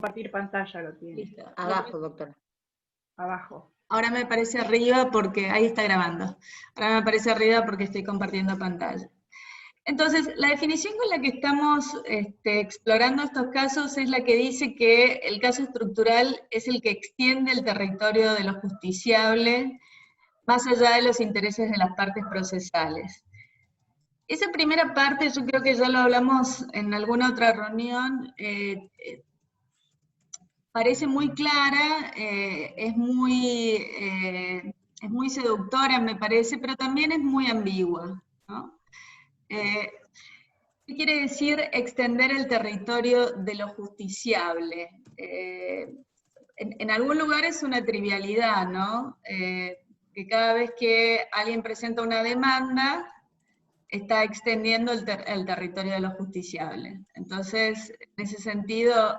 Compartir pantalla lo tiene. Listo, abajo, doctora. Abajo. Ahora me aparece arriba porque, ahí está grabando. Ahora me aparece arriba porque estoy compartiendo pantalla. Entonces, la definición con la que estamos explorando estos casos es la que dice que el caso estructural es el que extiende el territorio de lo justiciable más allá de los intereses de las partes procesales. Esa primera parte, yo creo que ya lo hablamos en alguna otra reunión, parece muy clara, es muy seductora, me parece, pero también es muy ambigua, ¿no? ¿Qué quiere decir extender el territorio de lo justiciable? En algún lugar es una trivialidad, ¿no? Que cada vez que alguien presenta una demanda, está extendiendo el territorio de lo justiciable. Entonces, en ese sentido,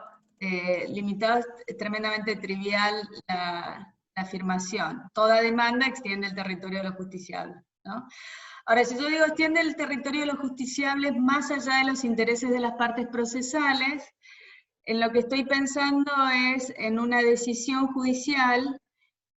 limitado es tremendamente trivial la afirmación. Toda demanda extiende el territorio de lo justiciable, ¿no? Ahora, si yo digo extiende el territorio de lo justiciable más allá de los intereses de las partes procesales, en lo que estoy pensando es en una decisión judicial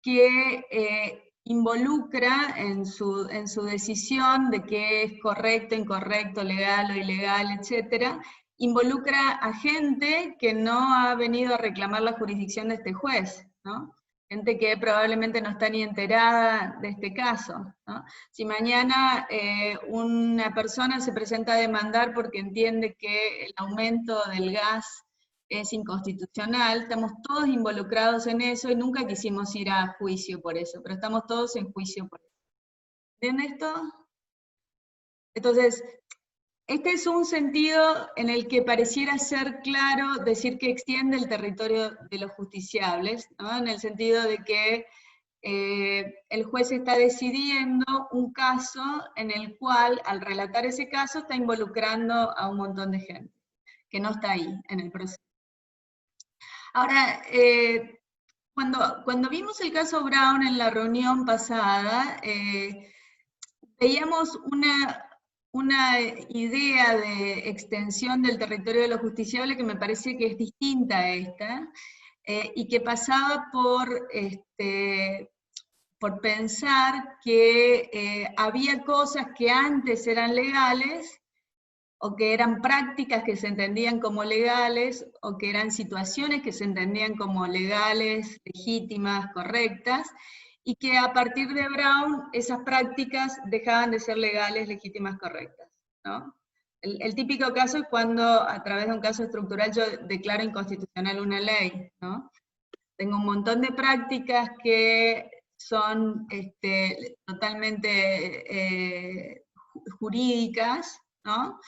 que involucra en su decisión de qué es correcto, incorrecto, legal o ilegal, etc., involucra a gente que no ha venido a reclamar la jurisdicción de este juez, ¿no? Gente que probablemente no está ni enterada de este caso, ¿no? Si mañana una persona se presenta a demandar porque entiende que el aumento del gas es inconstitucional, estamos todos involucrados en eso y nunca quisimos ir a juicio por eso, pero estamos todos en juicio por eso. ¿Entienden esto? Entonces, este es un sentido en el que pareciera ser claro decir que extiende el territorio de los justiciables, ¿no? En el sentido de que el juez está decidiendo un caso en el cual, al relatar ese caso, está involucrando a un montón de gente que no está ahí en el proceso. Ahora, cuando vimos el caso Brown en la reunión pasada, veíamos una idea de extensión del territorio de lo justiciable que me parece que es distinta a esta, y que pasaba por pensar que había cosas que antes eran legales, o que eran prácticas que se entendían como legales, o que eran situaciones que se entendían como legales, legítimas, correctas, y que a partir de Brown esas prácticas dejaban de ser legales, legítimas, correctas, ¿no? El típico caso es cuando a través de un caso estructural yo declaro inconstitucional una ley, ¿no? Tengo un montón de prácticas que son totalmente jurídicas, ¿no?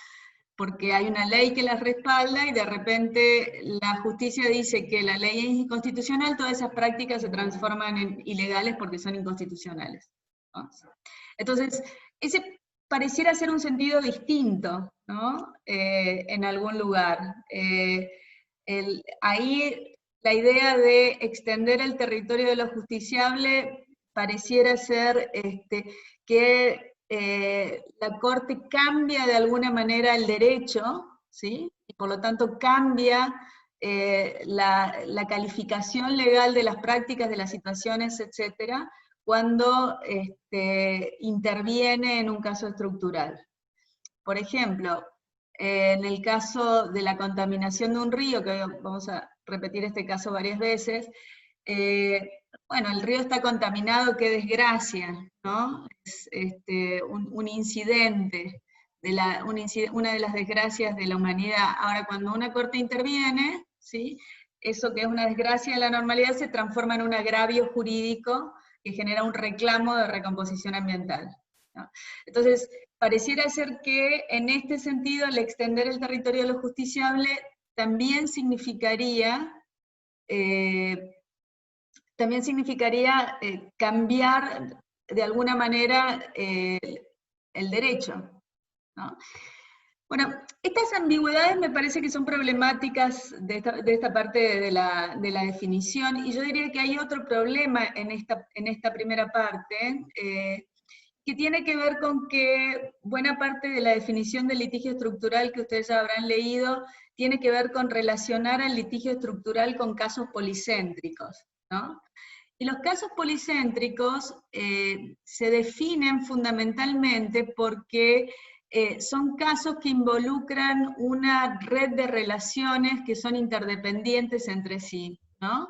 Porque hay una ley que las respalda y de repente la justicia dice que la ley es inconstitucional, todas esas prácticas se transforman en ilegales porque son inconstitucionales, ¿no? Entonces, ese pareciera ser un sentido distinto, ¿no? En algún lugar. Ahí la idea de extender el territorio de lo justiciable pareciera ser que la Corte cambia de alguna manera el derecho, ¿sí? Y por lo tanto cambia la calificación legal de las prácticas, de las situaciones, etcétera, cuando interviene en un caso estructural. Por ejemplo, en el caso de la contaminación de un río, que vamos a repetir este caso varias veces, bueno, el río está contaminado, qué desgracia, ¿no? Es un incidente, una de las desgracias de la humanidad. Ahora, cuando una corte interviene, ¿sí? Eso que es una desgracia de la normalidad se transforma en un agravio jurídico que genera un reclamo de recomposición ambiental, ¿no? Entonces, pareciera ser que en este sentido, al extender el territorio de lo justiciable, también significaría cambiar de alguna manera el derecho, ¿no? Bueno, estas ambigüedades me parece que son problemáticas de esta parte de la definición, y yo diría que hay otro problema en esta primera parte, que tiene que ver con que buena parte de la definición del litigio estructural que ustedes ya habrán leído tiene que ver con relacionar al litigio estructural con casos policéntricos, ¿no? Y los casos policéntricos se definen fundamentalmente porque son casos que involucran una red de relaciones que son interdependientes entre sí, ¿no?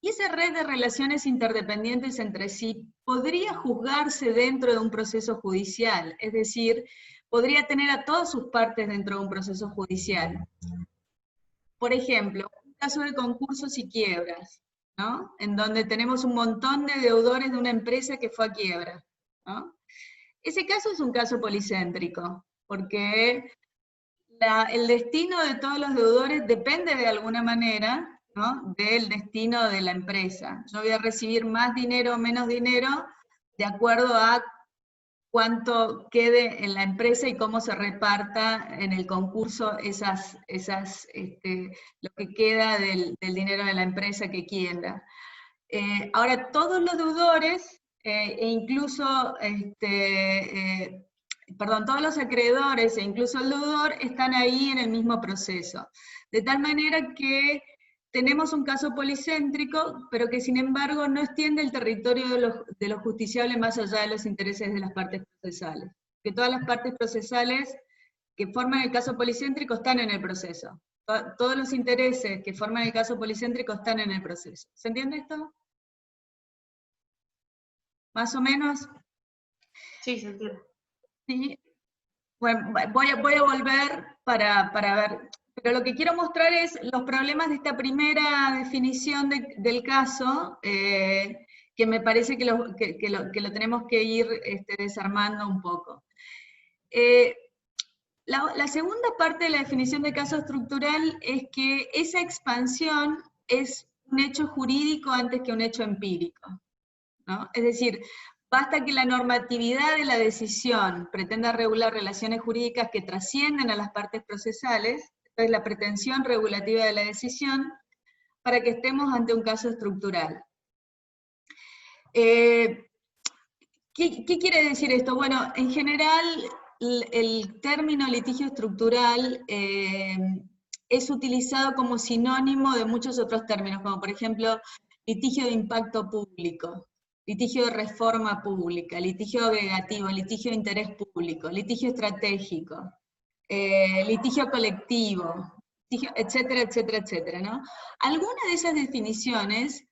Y esa red de relaciones interdependientes entre sí podría juzgarse dentro de un proceso judicial, es decir, podría tener a todas sus partes dentro de un proceso judicial. Por ejemplo, un caso de concursos y quiebras, ¿no? En donde tenemos un montón de deudores de una empresa que fue a quiebra, ¿no? Ese caso es un caso policéntrico, porque el destino de todos los deudores depende de alguna manera, ¿no?, del destino de la empresa. Yo voy a recibir más dinero o menos dinero de acuerdo a cuánto quede en la empresa y cómo se reparta en el concurso lo que queda del dinero de la empresa que quiebra. Ahora, todos los deudores, todos los acreedores e incluso el deudor están ahí en el mismo proceso. De tal manera que tenemos un caso policéntrico, pero que sin embargo no extiende el territorio de lo justiciable más allá de los intereses de las partes procesales. Que todas las partes procesales que forman el caso policéntrico están en el proceso. Todos los intereses que forman el caso policéntrico están en el proceso. ¿Se entiende esto? ¿Más o menos? Sí, se entiende. Sí. Bueno, voy a volver para ver, pero lo que quiero mostrar es los problemas de esta primera definición del caso, que me parece que lo tenemos que ir desarmando un poco. La segunda parte de la definición de caso estructural es que esa expansión es un hecho jurídico antes que un hecho empírico, ¿no? Es decir, basta que la normatividad de la decisión pretenda regular relaciones jurídicas que trascienden a las partes procesales, entonces la pretensión regulativa de la decisión, para que estemos ante un caso estructural. ¿Qué quiere decir esto? Bueno, en general, el término litigio estructural es utilizado como sinónimo de muchos otros términos, como por ejemplo, litigio de impacto público, litigio de reforma pública, litigio agregativo, litigio de interés público, litigio estratégico, litigio colectivo, litigio, etcétera, etcétera, etcétera, ¿no? Algunas de esas definiciones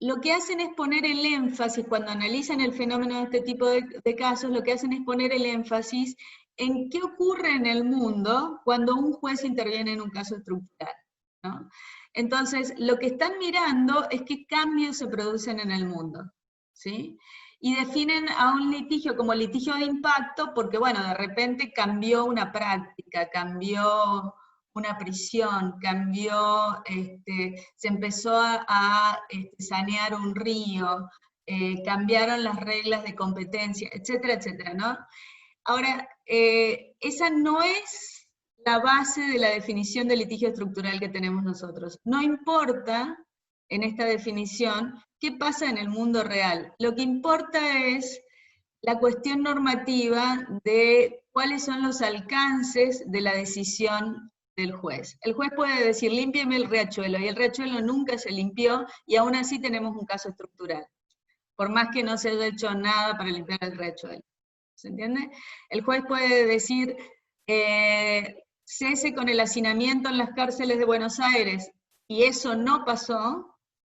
lo que hacen es poner el énfasis, cuando analizan el fenómeno de este tipo de casos, lo que hacen es poner el énfasis en qué ocurre en el mundo cuando un juez interviene en un caso estructural, ¿no? Entonces, lo que están mirando es qué cambios se producen en el mundo, ¿sí? Y definen a un litigio como litigio de impacto porque, bueno, de repente cambió una práctica, cambió una prisión, cambió, se empezó a sanear un río, cambiaron las reglas de competencia, etcétera, etcétera, ¿no? Ahora, esa no es la base de la definición de litigio estructural que tenemos nosotros. No importa, en esta definición, qué pasa en el mundo real. Lo que importa es la cuestión normativa de cuáles son los alcances de la decisión del juez. El juez puede decir, límpiame el riachuelo, y el riachuelo nunca se limpió, y aún así tenemos un caso estructural, por más que no se haya hecho nada para limpiar el riachuelo. ¿Se entiende? El juez puede decir, cese con el hacinamiento en las cárceles de Buenos Aires, y eso no pasó,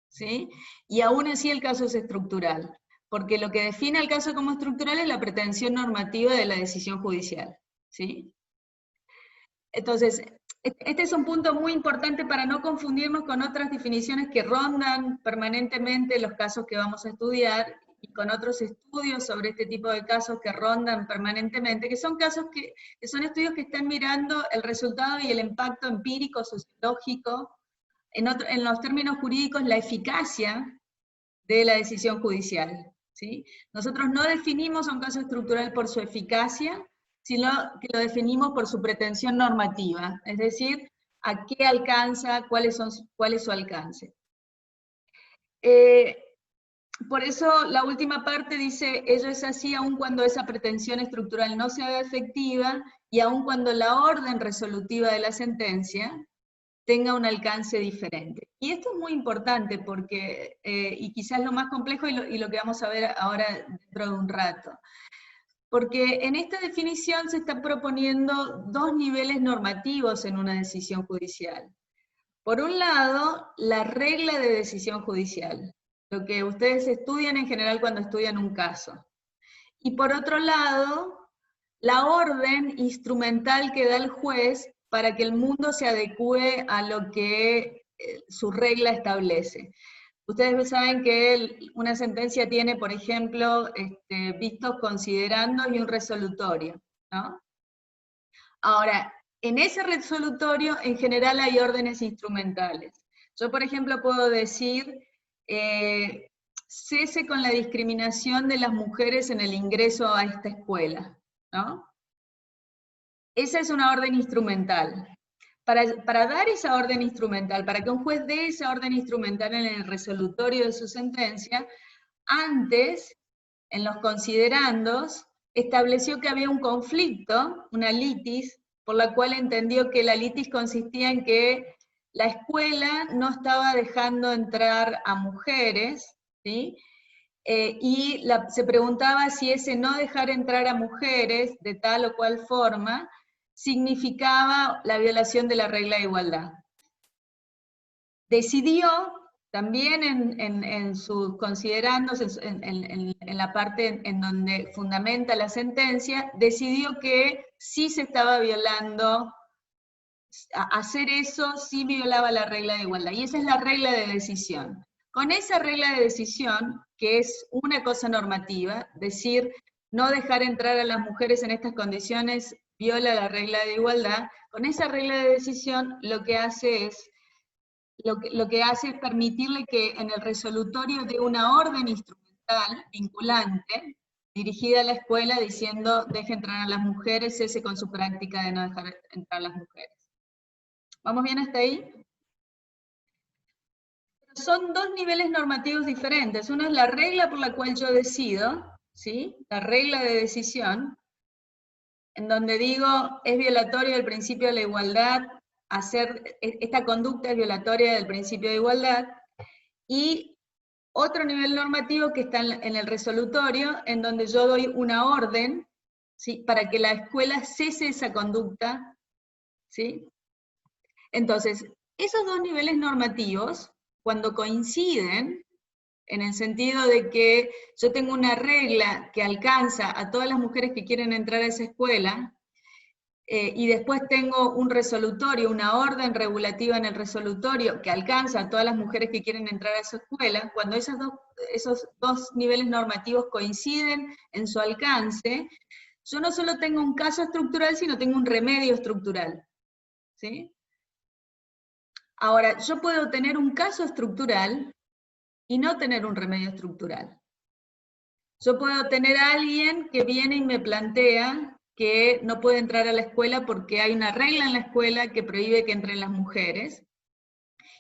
¿sí? Y aún así el caso es estructural, porque lo que define el caso como estructural es la pretensión normativa de la decisión judicial, ¿sí? Entonces, este es un punto muy importante para no confundirnos con otras definiciones que rondan permanentemente los casos que vamos a estudiar, y con otros estudios sobre este tipo de casos que rondan permanentemente, que son casos que son estudios que están mirando el resultado y el impacto empírico, sociológico, en los términos jurídicos, la eficacia de la decisión judicial, ¿sí? Nosotros no definimos a un caso estructural por su eficacia, sino que lo definimos por su pretensión normativa, es decir, a qué alcanza, cuál es su alcance. por eso la última parte dice, ello es así aun cuando esa pretensión estructural no se haga efectiva y aun cuando la orden resolutiva de la sentencia tenga un alcance diferente. Y esto es muy importante porque, y quizás lo más complejo y lo que vamos a ver ahora dentro de un rato, porque en esta definición se están proponiendo dos niveles normativos en una decisión judicial. Por un lado, la regla de decisión judicial, lo que ustedes estudian en general cuando estudian un caso. Y por otro lado, la orden instrumental que da el juez para que el mundo se adecue a lo que su regla establece. Ustedes saben que una sentencia tiene, por ejemplo, vistos considerandos y un resolutorio, ¿no? Ahora, en ese resolutorio, en general, hay órdenes instrumentales. Yo, por ejemplo, puedo decir, cese con la discriminación de las mujeres en el ingreso a esta escuela, ¿no? Esa es una orden instrumental. Para dar esa orden instrumental, para que un juez dé esa orden instrumental en el resolutorio de su sentencia, antes, en los considerandos, estableció que había un conflicto, una litis, por la cual entendió que la litis consistía en que la escuela no estaba dejando entrar a mujeres, ¿sí? Se preguntaba si ese no dejar entrar a mujeres de tal o cual forma significaba la violación de la regla de igualdad. Decidió, también en sus considerandos, en la parte en donde fundamenta la sentencia, decidió que sí se estaba violando, hacer eso sí violaba la regla de igualdad, y esa es la regla de decisión. Con esa regla de decisión, que es una cosa normativa, decir, no dejar entrar a las mujeres en estas condiciones viola la regla de igualdad, con esa regla de decisión lo que hace es permitirle que en el resolutorio dé una orden instrumental vinculante dirigida a la escuela diciendo deje entrar a las mujeres, cese con su práctica de no dejar entrar a las mujeres. ¿Vamos bien hasta ahí? Son dos niveles normativos diferentes. Uno es la regla por la cual yo decido, ¿sí? La regla de decisión, en donde digo, es violatorio del principio de la igualdad, esta conducta es violatoria del principio de igualdad, y otro nivel normativo que está en el resolutorio, en donde yo doy una orden, ¿sí? Para que la escuela cese esa conducta, ¿sí? Entonces, esos dos niveles normativos, cuando coinciden, en el sentido de que yo tengo una regla que alcanza a todas las mujeres que quieren entrar a esa escuela, y después tengo un resolutorio, una orden regulativa en el resolutorio que alcanza a todas las mujeres que quieren entrar a esa escuela, cuando esos dos niveles normativos coinciden en su alcance, yo no solo tengo un caso estructural, sino tengo un remedio estructural, ¿sí? Ahora, yo puedo tener un caso estructural y no tener un remedio estructural. Yo puedo tener a alguien que viene y me plantea que no puede entrar a la escuela porque hay una regla en la escuela que prohíbe que entren las mujeres,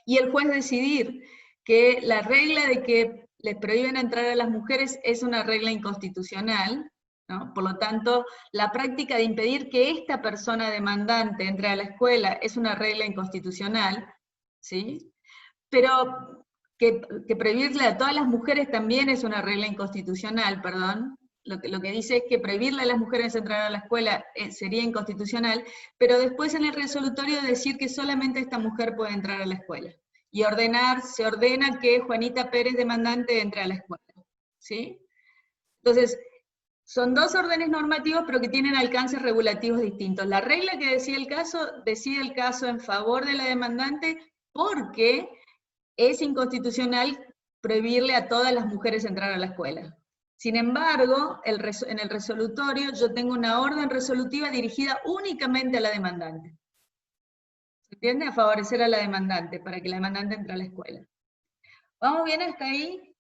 y el juez decidir que la regla de que les prohíben entrar a las mujeres es una regla inconstitucional, ¿no? Por lo tanto, la práctica de impedir que esta persona demandante entre a la escuela es una regla inconstitucional, ¿sí? Pero que prohibirle a todas las mujeres también es una regla inconstitucional, perdón. Lo que dice es que prohibirle a las mujeres entrar a la escuela sería inconstitucional, pero después en el resolutorio decir que solamente esta mujer puede entrar a la escuela. Y se ordena que Juanita Pérez, demandante, entre a la escuela, ¿sí? Entonces, son dos órdenes normativos, pero que tienen alcances regulativos distintos. La regla que decide el caso en favor de la demandante porque es inconstitucional prohibirle a todas las mujeres entrar a la escuela. Sin embargo, en el resolutorio yo tengo una orden resolutiva dirigida únicamente a la demandante. ¿Se entiende? A favorecer a la demandante, para que la demandante entre a la escuela. ¿Vamos bien hasta ahí?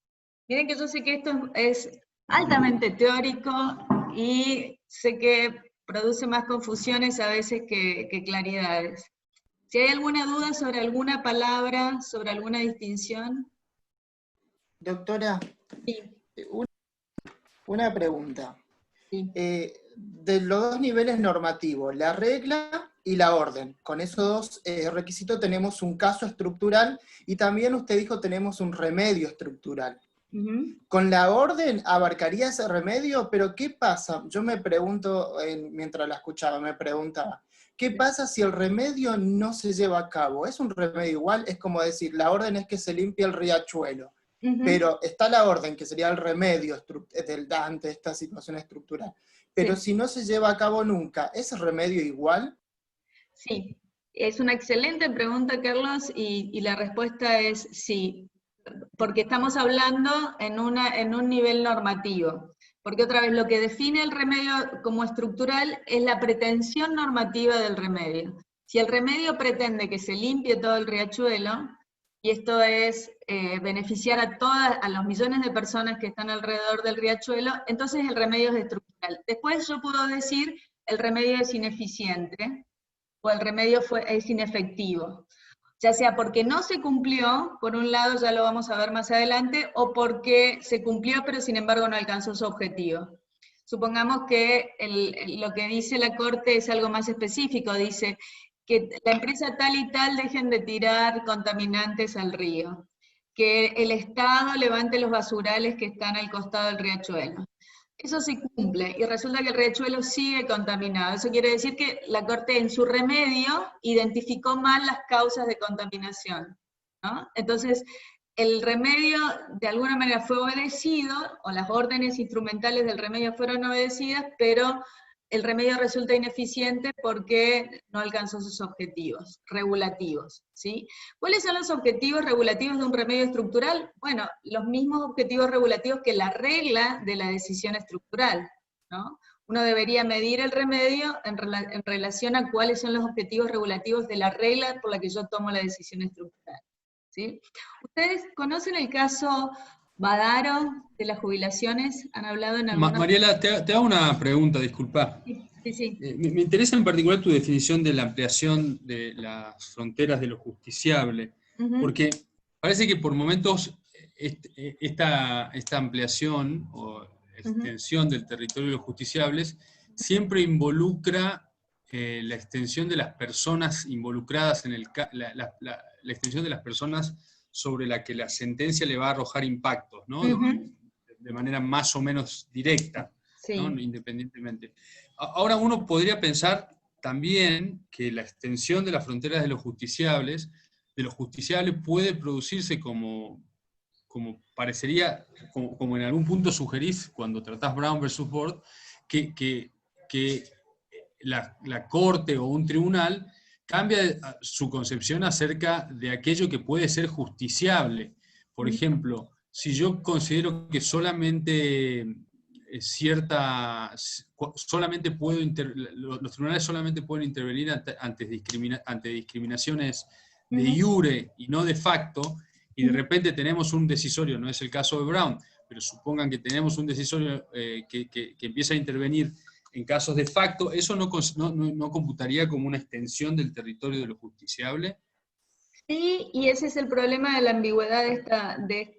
Miren que yo sé que esto es altamente teórico y sé que produce más confusiones a veces que claridades. Si hay alguna duda sobre alguna palabra, sobre alguna distinción. Doctora, Sí, Una pregunta. sí. De los dos niveles normativos, la regla y la orden, con esos dos requisitos tenemos un caso estructural y también usted dijo tenemos un remedio estructural. Ujú. Con la orden abarcaría ese remedio, pero ¿qué pasa? Yo me pregunto, mientras la escuchaba, me preguntaba, ¿qué pasa si el remedio no se lleva a cabo? ¿Es un remedio igual? Es como decir, la orden es que se limpie el riachuelo, Ujú. pero está la orden, que sería el remedio ante esta situación estructural. Pero Sí. si no se lleva a cabo nunca, ¿es el remedio igual? Sí, es una excelente pregunta, Carlos, y la respuesta es sí, porque estamos hablando en un nivel normativo. Porque otra vez, lo que define el remedio como estructural es la pretensión normativa del remedio. Si el remedio pretende que se limpie todo el riachuelo, y esto es beneficiar a los millones de personas que están alrededor del riachuelo, entonces el remedio es estructural. Después yo puedo decir el remedio es ineficiente, o el remedio es inefectivo, ya sea porque no se cumplió, por un lado ya lo vamos a ver más adelante, o porque se cumplió pero sin embargo no alcanzó su objetivo. Supongamos que lo que dice la Corte es algo más específico, dice que la empresa tal y tal dejen de tirar contaminantes al río, que el Estado levante los basurales que están al costado del riachuelo. Eso se cumple y resulta que el riachuelo sigue contaminado. Eso quiere decir que la Corte en su remedio identificó mal las causas de contaminación, ¿no? Entonces, el remedio de alguna manera fue obedecido, o las órdenes instrumentales del remedio fueron obedecidas, pero el remedio resulta ineficiente porque no alcanzó sus objetivos regulativos, ¿sí? ¿Cuáles son los objetivos regulativos de un remedio estructural? Bueno, los mismos objetivos regulativos que la regla de la decisión estructural, ¿no? Uno debería medir el remedio en relación a cuáles son los objetivos regulativos de la regla por la que yo tomo la decisión estructural, ¿sí? ¿Ustedes conocen el caso Badaro de las jubilaciones? ¿Han hablado en alguna... Mariela, te hago una pregunta, disculpa. Sí, sí, sí. Me interesa en particular tu definición de la ampliación de las fronteras de lo justiciable, Ujú, porque parece que por momentos esta ampliación o ujú, extensión del territorio de los justiciables siempre involucra la extensión de las personas involucradas en la extensión de las personas sobre la que la sentencia le va a arrojar impactos, ¿no? ujú. De manera más o menos directa, ¿no? Sí. Independientemente. Ahora uno podría pensar también que la extensión de las fronteras de los justiciables puede producirse como parecería, como en algún punto sugerís cuando tratás Brown versus Board, que la corte o un tribunal cambia su concepción acerca de aquello que puede ser justiciable. Por ejemplo, si yo considero que solamente los tribunales solamente pueden intervenir ante discriminaciones de Ujú, iure y no de facto, y de ujú. repente tenemos un decisorio, no es el caso de Brown, pero supongan que tenemos un decisorio que empieza a intervenir en casos de facto, ¿eso no computaría como una extensión del territorio de lo justiciable? Sí, y ese es el problema de la ambigüedad Ok, de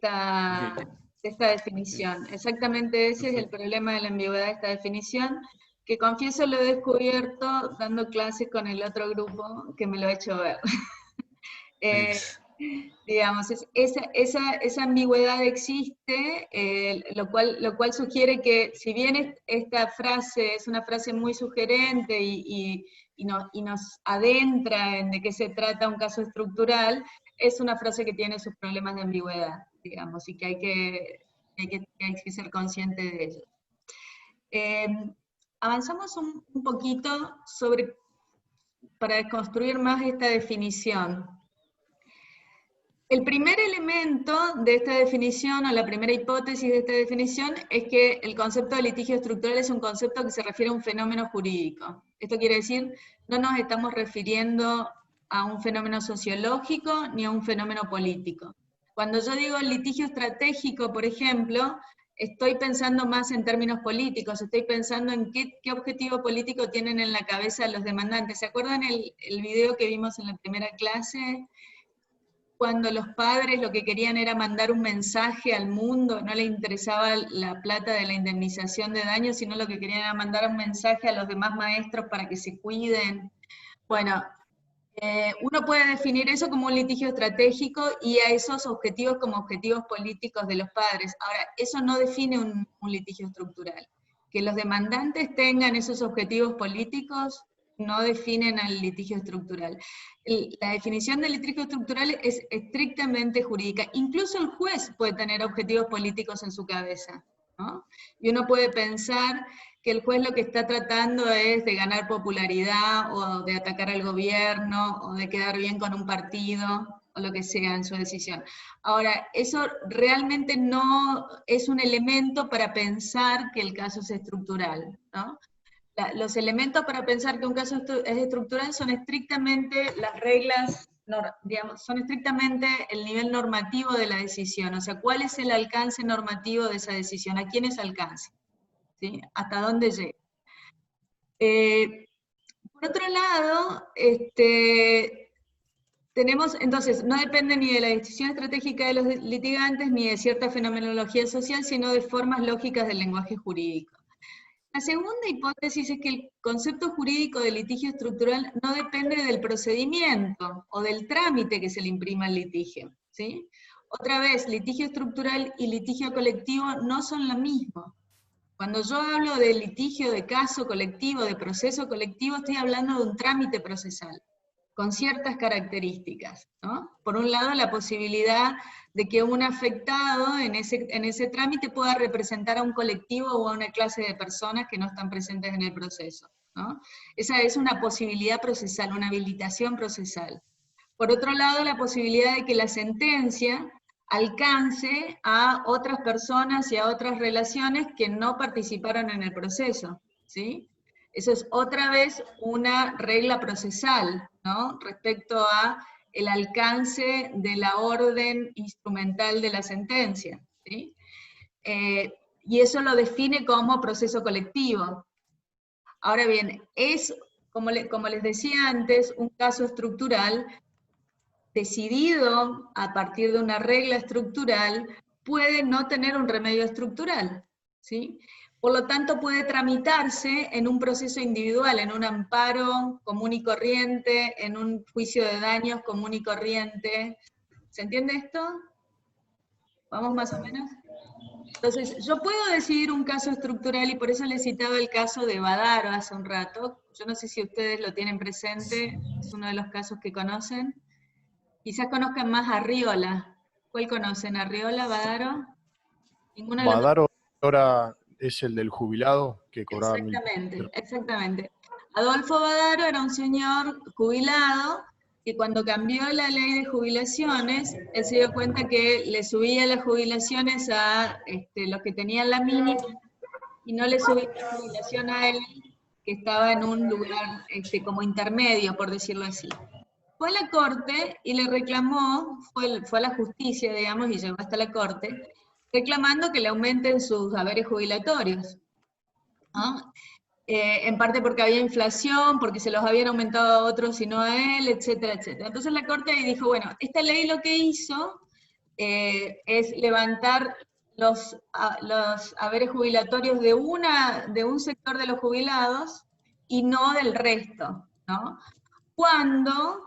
esta definición. Exactamente ese es el perfecto. problema de la ambigüedad de esta definición, que confieso lo he descubierto dando clases con el otro grupo que me lo ha hecho ver. Eh, digamos, esa ambigüedad existe, lo cual sugiere que si bien esta frase es una frase muy sugerente y nos adentra en de qué se trata un caso estructural, es una frase que tiene sus problemas de ambigüedad, digamos, y que hay que ser consciente de ello. Eh, avanzamos un poquito para construir más esta definición. El primer elemento de esta definición, o la primera hipótesis de esta definición, es que el concepto de litigio estructural es un concepto que se refiere a un fenómeno jurídico. Esto quiere decir, no nos estamos refiriendo a un fenómeno sociológico ni a un fenómeno político. Cuando yo digo litigio estratégico, por ejemplo, estoy pensando más en términos políticos, estoy pensando en qué objetivo político tienen en la cabeza los demandantes. ¿Se acuerdan el video que vimos en la primera clase? cuando los padres lo que querían era mandar un mensaje al mundo, no les interesaba la plata de la indemnización de daños, sino lo que querían era mandar un mensaje a los demás maestros para que se cuiden. Bueno, uno puede definir eso como un litigio estratégico y a esos objetivos como objetivos políticos de los padres. Ahora, eso no define un litigio estructural. Que los demandantes tengan esos objetivos políticos no definen al litigio estructural. La definición del litigio estructural es estrictamente jurídica. Incluso el juez puede tener objetivos políticos en su cabeza, ¿no? Y uno puede pensar que el juez lo que está tratando es de ganar popularidad, o de atacar al gobierno, o de quedar bien con un partido, o lo que sea en su decisión. Ahora, eso realmente no es un elemento para pensar que el caso es estructural, ¿no? Los elementos para pensar que un caso es estructural son estrictamente las reglas, digamos, son estrictamente el nivel normativo de la decisión, o sea, cuál es el alcance normativo de esa decisión, a quiénes alcance, ¿sí? Hasta dónde llega. Por otro lado, tenemos, entonces, no depende ni de la decisión estratégica de los litigantes, ni de cierta fenomenología social, sino de formas lógicas del lenguaje jurídico. La segunda hipótesis es que el concepto jurídico de litigio estructural no depende del procedimiento o del trámite que se le imprima al litigio, ¿sí? Otra vez, litigio estructural y litigio colectivo no son lo mismo. Cuando yo hablo de litigio, de caso colectivo, de proceso colectivo, estoy hablando de un trámite procesal, con ciertas características, ¿no? Por un lado, la posibilidad de que un afectado en ese trámite pueda representar a un colectivo o a una clase de personas que no están presentes en el proceso, ¿no? Esa es una posibilidad procesal, una habilitación procesal. Por otro lado, la posibilidad de que la sentencia alcance a otras personas y a otras relaciones que no participaron en el proceso, ¿sí? Eso es otra vez una regla procesal, ¿no? Respecto a el alcance de la orden instrumental de la sentencia, ¿sí? Y eso lo define como proceso colectivo. Ahora bien, es, como les decía antes, un caso estructural decidido a partir de una regla estructural, puede no tener un remedio estructural, ¿sí? Por lo tanto, puede tramitarse en un proceso individual, en un amparo común y corriente, en un juicio de daños común y corriente. ¿Se entiende esto? ¿Vamos más o menos? Entonces, yo puedo decidir un caso estructural, y por eso les citaba el caso de Badaro hace un rato. Yo no sé si ustedes lo tienen presente, es uno de los casos que conocen. Quizás conozcan más a Arriola. ¿Cuál conocen? ¿Arriola, Badaro? ¿Ninguno de los dos? Badaro ahora es el del jubilado que cobraba Exactamente, exactamente. Adolfo Badaro era un señor jubilado que cuando cambió la ley de jubilaciones, él se dio cuenta que le subía las jubilaciones a los que tenían la mínima y no le subía la jubilación a él, que estaba en un lugar como intermedio, por decirlo así. Fue a la corte y le reclamó, fue a la justicia, digamos, y llegó hasta la corte, reclamando que le aumenten sus haberes jubilatorios, ¿no? En parte porque había inflación, porque se los habían aumentado a otros y no a él, etcétera, etcétera. Entonces la corte dijo, bueno, esta ley lo que hizo es levantar los haberes jubilatorios de un sector de los jubilados y no del resto, ¿no? Cuando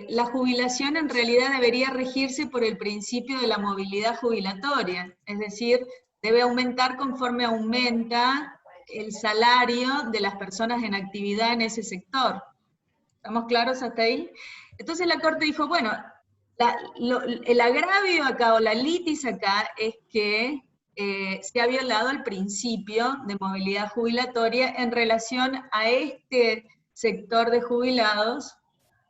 la jubilación en realidad debería regirse por el principio de la movilidad jubilatoria, es decir, debe aumentar conforme aumenta el salario de las personas en actividad en ese sector. ¿Estamos claros hasta ahí? Entonces la Corte dijo, bueno, el agravio acá, o la litis acá, es que se ha violado el principio de movilidad jubilatoria en relación a este sector de jubilados,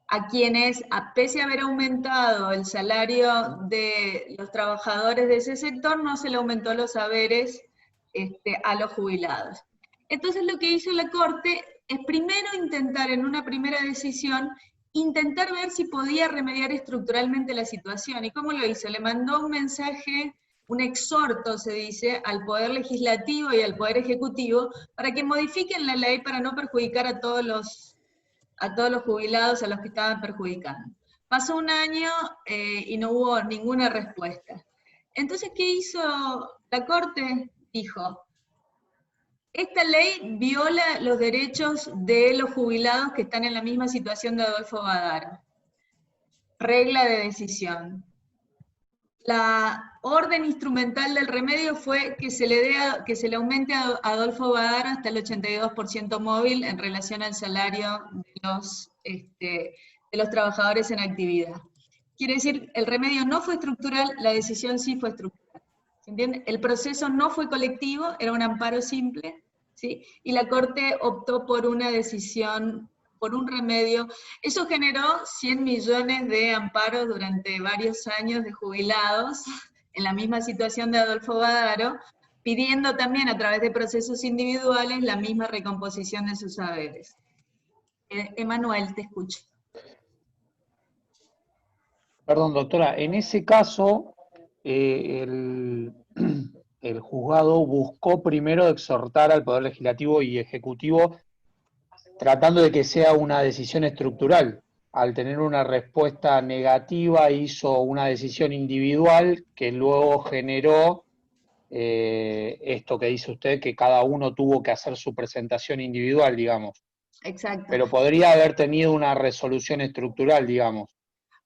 a quienes, pese a haber aumentado el salario de los trabajadores de ese sector, no se le aumentó los haberes a los jubilados. Entonces lo que hizo la Corte es primero intentar, en una primera decisión, intentar ver si podía remediar estructuralmente la situación. ¿Y cómo lo hizo? Le mandó un mensaje, un exhorto, se dice, al Poder Legislativo y al Poder Ejecutivo, para que modifiquen la ley para no perjudicar a todos los jubilados a los que estaban perjudicando. Pasó un año y no hubo ninguna respuesta. Entonces, ¿qué hizo la Corte? Dijo, esta ley viola los derechos de los jubilados que están en la misma situación de Adolfo Badaro. Regla de decisión. La orden instrumental del remedio fue que se le aumente a Adolfo Badaro hasta el 82% móvil en relación al salario de los trabajadores en actividad. Quiere decir, el remedio no fue estructural, la decisión sí fue estructural. ¿Se entiende? El proceso no fue colectivo, era un amparo simple, ¿sí? Y la Corte optó por una decisión, por un remedio. Eso generó 100 millones de amparos durante varios años de jubilados, en la misma situación de Adolfo Badaro, pidiendo también a través de procesos individuales la misma recomposición de sus saberes. Emanuel, te escucho. Perdón, doctora, en ese caso, el juzgado buscó primero exhortar al Poder Legislativo y Ejecutivo tratando de que sea una decisión estructural. Al tener una respuesta negativa, hizo una decisión individual que luego generó esto que dice usted, que cada uno tuvo que hacer su presentación individual, digamos. Exacto. Pero podría haber tenido una resolución estructural, digamos.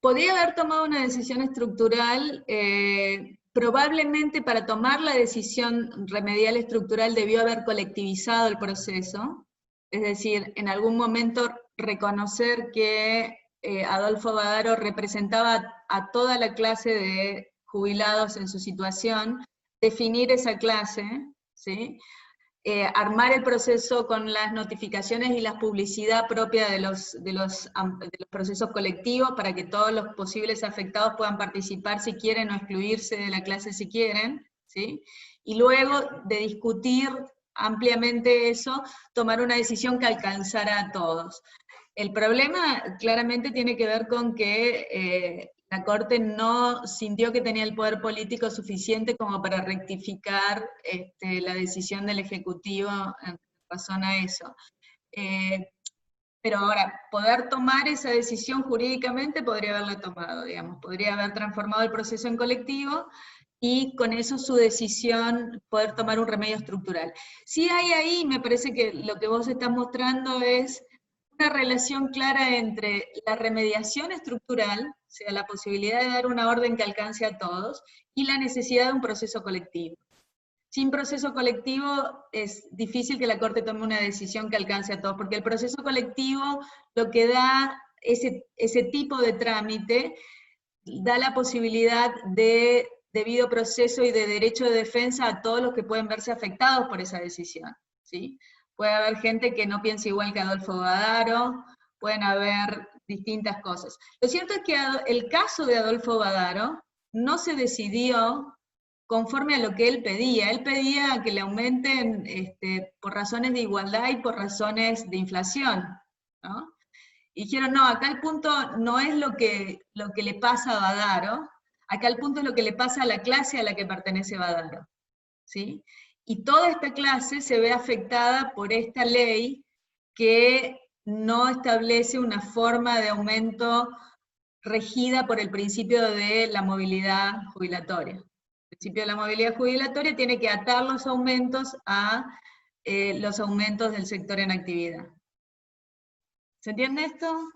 Podría haber tomado una decisión estructural, probablemente para tomar la decisión remedial estructural debió haber colectivizado el proceso, es decir, en algún momento reconocer que Adolfo Badaro representaba a toda la clase de jubilados en su situación, definir esa clase, ¿sí? Armar el proceso con las notificaciones y la publicidad propia de los procesos colectivos para que todos los posibles afectados puedan participar si quieren o excluirse de la clase si quieren, ¿sí? Y luego de discutir ampliamente eso, tomar una decisión que alcanzara a todos. El problema claramente tiene que ver con que la Corte no sintió que tenía el poder político suficiente como para rectificar la decisión del Ejecutivo en razón a eso. Pero ahora, poder tomar esa decisión jurídicamente podría haberla tomado, digamos, podría haber transformado el proceso en colectivo y con eso su decisión poder tomar un remedio estructural. Sí hay ahí, me parece que lo que vos estás mostrando es una relación clara entre la remediación estructural, o sea, la posibilidad de dar una orden que alcance a todos, y la necesidad de un proceso colectivo. Sin proceso colectivo es difícil que la Corte tome una decisión que alcance a todos, porque el proceso colectivo lo que da ese tipo de trámite, da la posibilidad de debido proceso y de derecho de defensa a todos los que pueden verse afectados por esa decisión, ¿sí? Puede haber gente que no piensa igual que Adolfo Badaro, pueden haber distintas cosas. Lo cierto es que el caso de Adolfo Badaro no se decidió conforme a lo que él pedía. Él pedía que le aumenten por razones de igualdad y por razones de inflación, ¿no? Y dijeron, no, acá el punto no es lo que le pasa a Badaro, acá el punto es lo que le pasa a la clase a la que pertenece Badaro, ¿sí? Y toda esta clase se ve afectada por esta ley que no establece una forma de aumento regida por el principio de la movilidad jubilatoria. El principio de la movilidad jubilatoria tiene que atar los aumentos a los aumentos del sector en actividad. ¿Se entiende esto?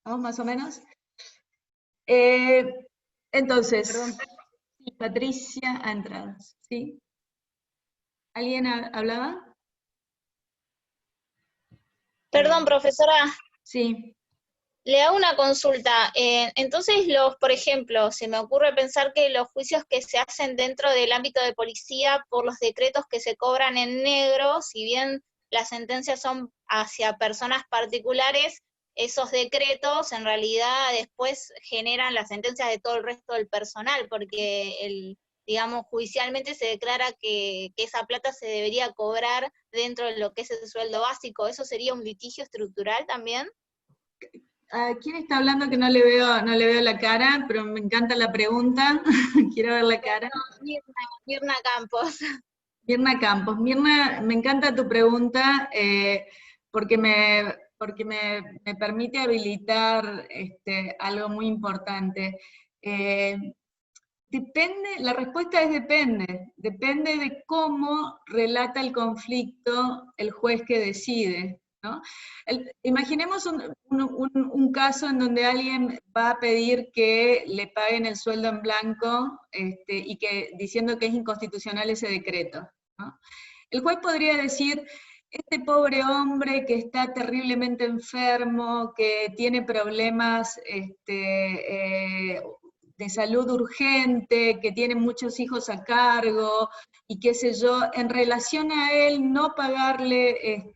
¿Vamos más o menos? Entonces, Patricia ha entrado, ¿sí? ¿Alguien hablaba? Perdón, profesora, Sí. le hago una consulta. Entonces, por ejemplo, se me ocurre pensar que los juicios que se hacen dentro del ámbito de policía por los decretos que se cobran en negro, si bien las sentencias son hacia personas particulares, esos decretos en realidad después generan las sentencias de todo el resto del personal, porque digamos, judicialmente se declara que esa plata se debería cobrar dentro de lo que es el sueldo básico. ¿Eso sería un litigio estructural también? ¿Quién está hablando que no le veo la cara, pero me encanta la pregunta? Quiero ver la cara. Mirna Campos. Mirna Campos. Mirna, me encanta tu pregunta, porque porque me permite habilitar algo muy importante. La respuesta es depende de cómo relata el conflicto el juez que decide, ¿no? Imaginemos un caso en donde alguien va a pedir que le paguen el sueldo en blanco y diciendo que es inconstitucional ese decreto, ¿no? El juez podría decir, este pobre hombre que está terriblemente enfermo, que tiene problemas de salud urgente, que tiene muchos hijos a cargo, y qué sé yo, en relación a él no pagarle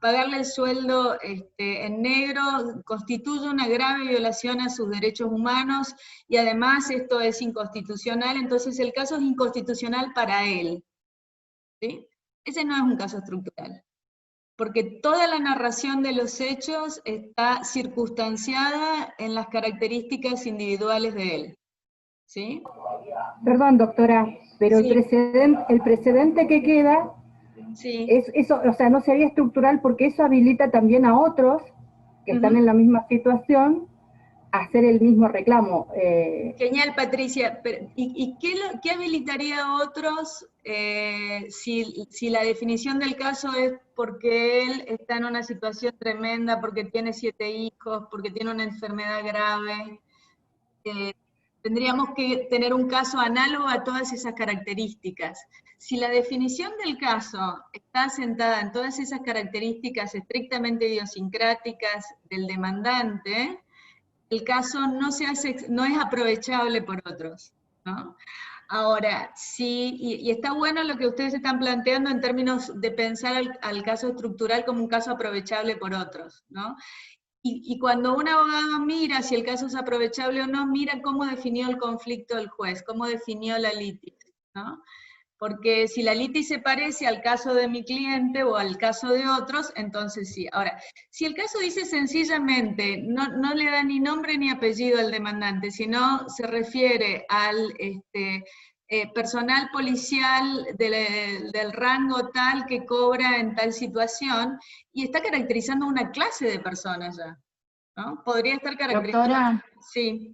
el sueldo en negro constituye una grave violación a sus derechos humanos, y además esto es inconstitucional, entonces el caso es inconstitucional para él, ¿sí? Ese no es un caso estructural, porque toda la narración de los hechos está circunstanciada en las características individuales de él, ¿sí? Perdón, doctora, pero Sí. el precedente que queda, Sí. eso, o sea, no sería estructural porque eso habilita también a otros que están en la misma situación a hacer el mismo reclamo. Genial, Patricia. ¿Y qué habilitaría a otros si la definición del caso es porque él está en una situación tremenda, porque tiene 7 hijos, porque tiene una enfermedad grave? Tendríamos que tener un caso análogo a todas esas características. Si la definición del caso está asentada en todas esas características estrictamente idiosincráticas del demandante, el caso no es aprovechable por otros, ¿no? Ahora, sí, y está bueno lo que ustedes están planteando en términos de pensar al caso estructural como un caso aprovechable por otros, ¿no? Y cuando un abogado mira si el caso es aprovechable o no, mira cómo definió el conflicto el juez, cómo definió la litis, ¿no? Porque si la litis se parece al caso de mi cliente o al caso de otros, entonces sí. Ahora, si el caso dice sencillamente, no le da ni nombre ni apellido al demandante, sino se refiere al personal policial del rango tal que cobra en tal situación, y está caracterizando una clase de personas ya, ¿no? Podría estar caracterizando... Doctora, Sí.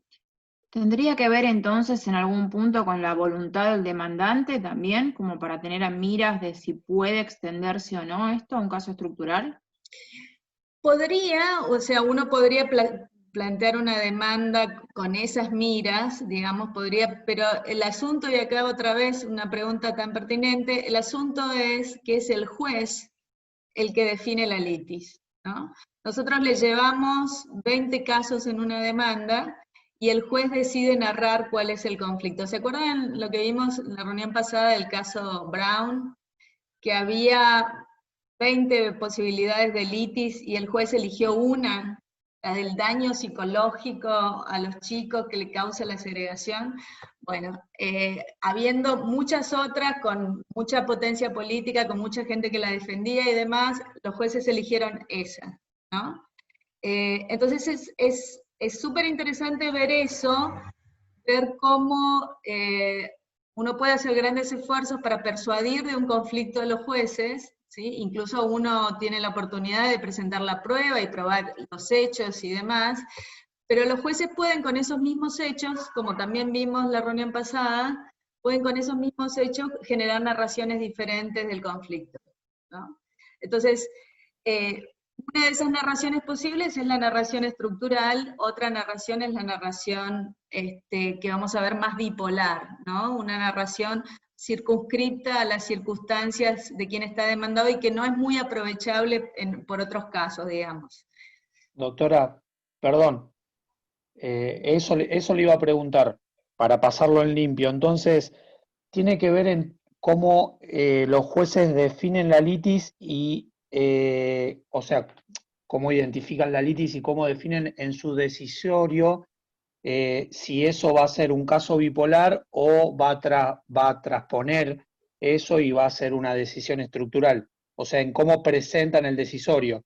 ¿tendría que ver entonces en algún punto con la voluntad del demandante también, como para tener a miras de si puede extenderse o no esto a un caso estructural? Podría, o sea, uno podría plantear una demanda con esas miras, digamos, pero el asunto, y acá otra vez una pregunta tan pertinente, el asunto es que es el juez el que define la litis, ¿no? Nosotros le llevamos 20 casos en una demanda, y el juez decide narrar cuál es el conflicto. ¿Se acuerdan lo que vimos en la reunión pasada del caso Brown? Que había 20 posibilidades de litis y el juez eligió una, la del daño psicológico a los chicos que le causa la segregación. Bueno, habiendo muchas otras con mucha potencia política, con mucha gente que la defendía y demás, los jueces eligieron esa, ¿no? Entonces es súper interesante ver eso, ver cómo uno puede hacer grandes esfuerzos para persuadir de un conflicto a los jueces, ¿sí? Incluso uno tiene la oportunidad de presentar la prueba y probar los hechos y demás, pero los jueces pueden con esos mismos hechos, como también vimos la reunión pasada, pueden con esos mismos hechos generar narraciones diferentes del conflicto, ¿no? Entonces, una de esas narraciones posibles es la narración estructural, otra narración es la narración que vamos a ver más bipolar, ¿no? Una narración circunscripta a las circunstancias de quien está demandado y que no es muy aprovechable por otros casos, digamos. Doctora, perdón, eso le iba a preguntar, para pasarlo en limpio. Entonces, tiene que ver en cómo los jueces definen la litis y, o sea, cómo identifican la litis y cómo definen en su decisorio si eso va a ser un caso bipolar o va a transponer eso y va a ser una decisión estructural. O sea, en cómo presentan el decisorio.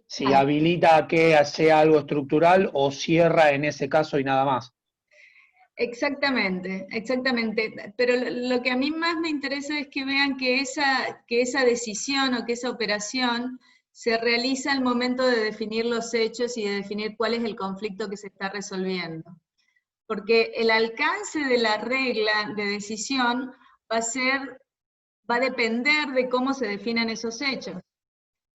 Si habilita a que sea algo estructural o cierra en ese caso y nada más. Exactamente, exactamente. Pero lo que a mí más me interesa es que vean que esa decisión o que esa operación se realiza al momento de definir los hechos y de definir cuál es el conflicto que se está resolviendo. Porque el alcance de la regla de decisión va a depender de cómo se definan esos hechos.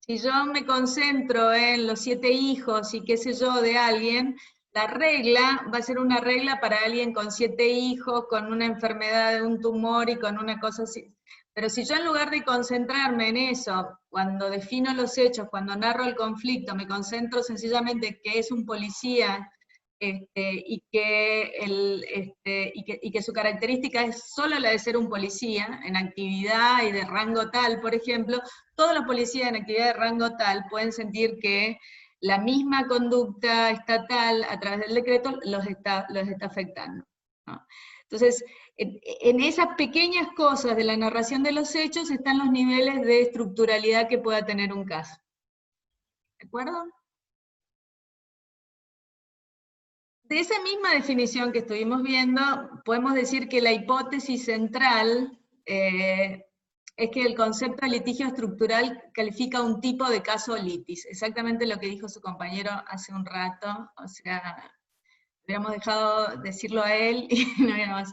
Si yo me concentro en los 7 hijos y qué sé yo de alguien, la regla va a ser una regla para alguien con 7 hijos, con una enfermedad de un tumor y con una cosa así. Pero si yo en lugar de concentrarme en eso, cuando defino los hechos, cuando narro el conflicto, me concentro sencillamente que es un policía y que su característica es solo la de ser un policía, en actividad y de rango tal, por ejemplo, todos los policías en actividad de rango tal pueden sentir que la misma conducta estatal a través del decreto los está afectando, ¿no? Entonces, en esas pequeñas cosas de la narración de los hechos están los niveles de estructuralidad que pueda tener un caso. ¿De acuerdo? De esa misma definición que estuvimos viendo, podemos decir que la hipótesis central es que el concepto de litigio estructural califica un tipo de caso litis, exactamente lo que dijo su compañero hace un rato, o sea, hubiéramos dejado decirlo a él y no había más.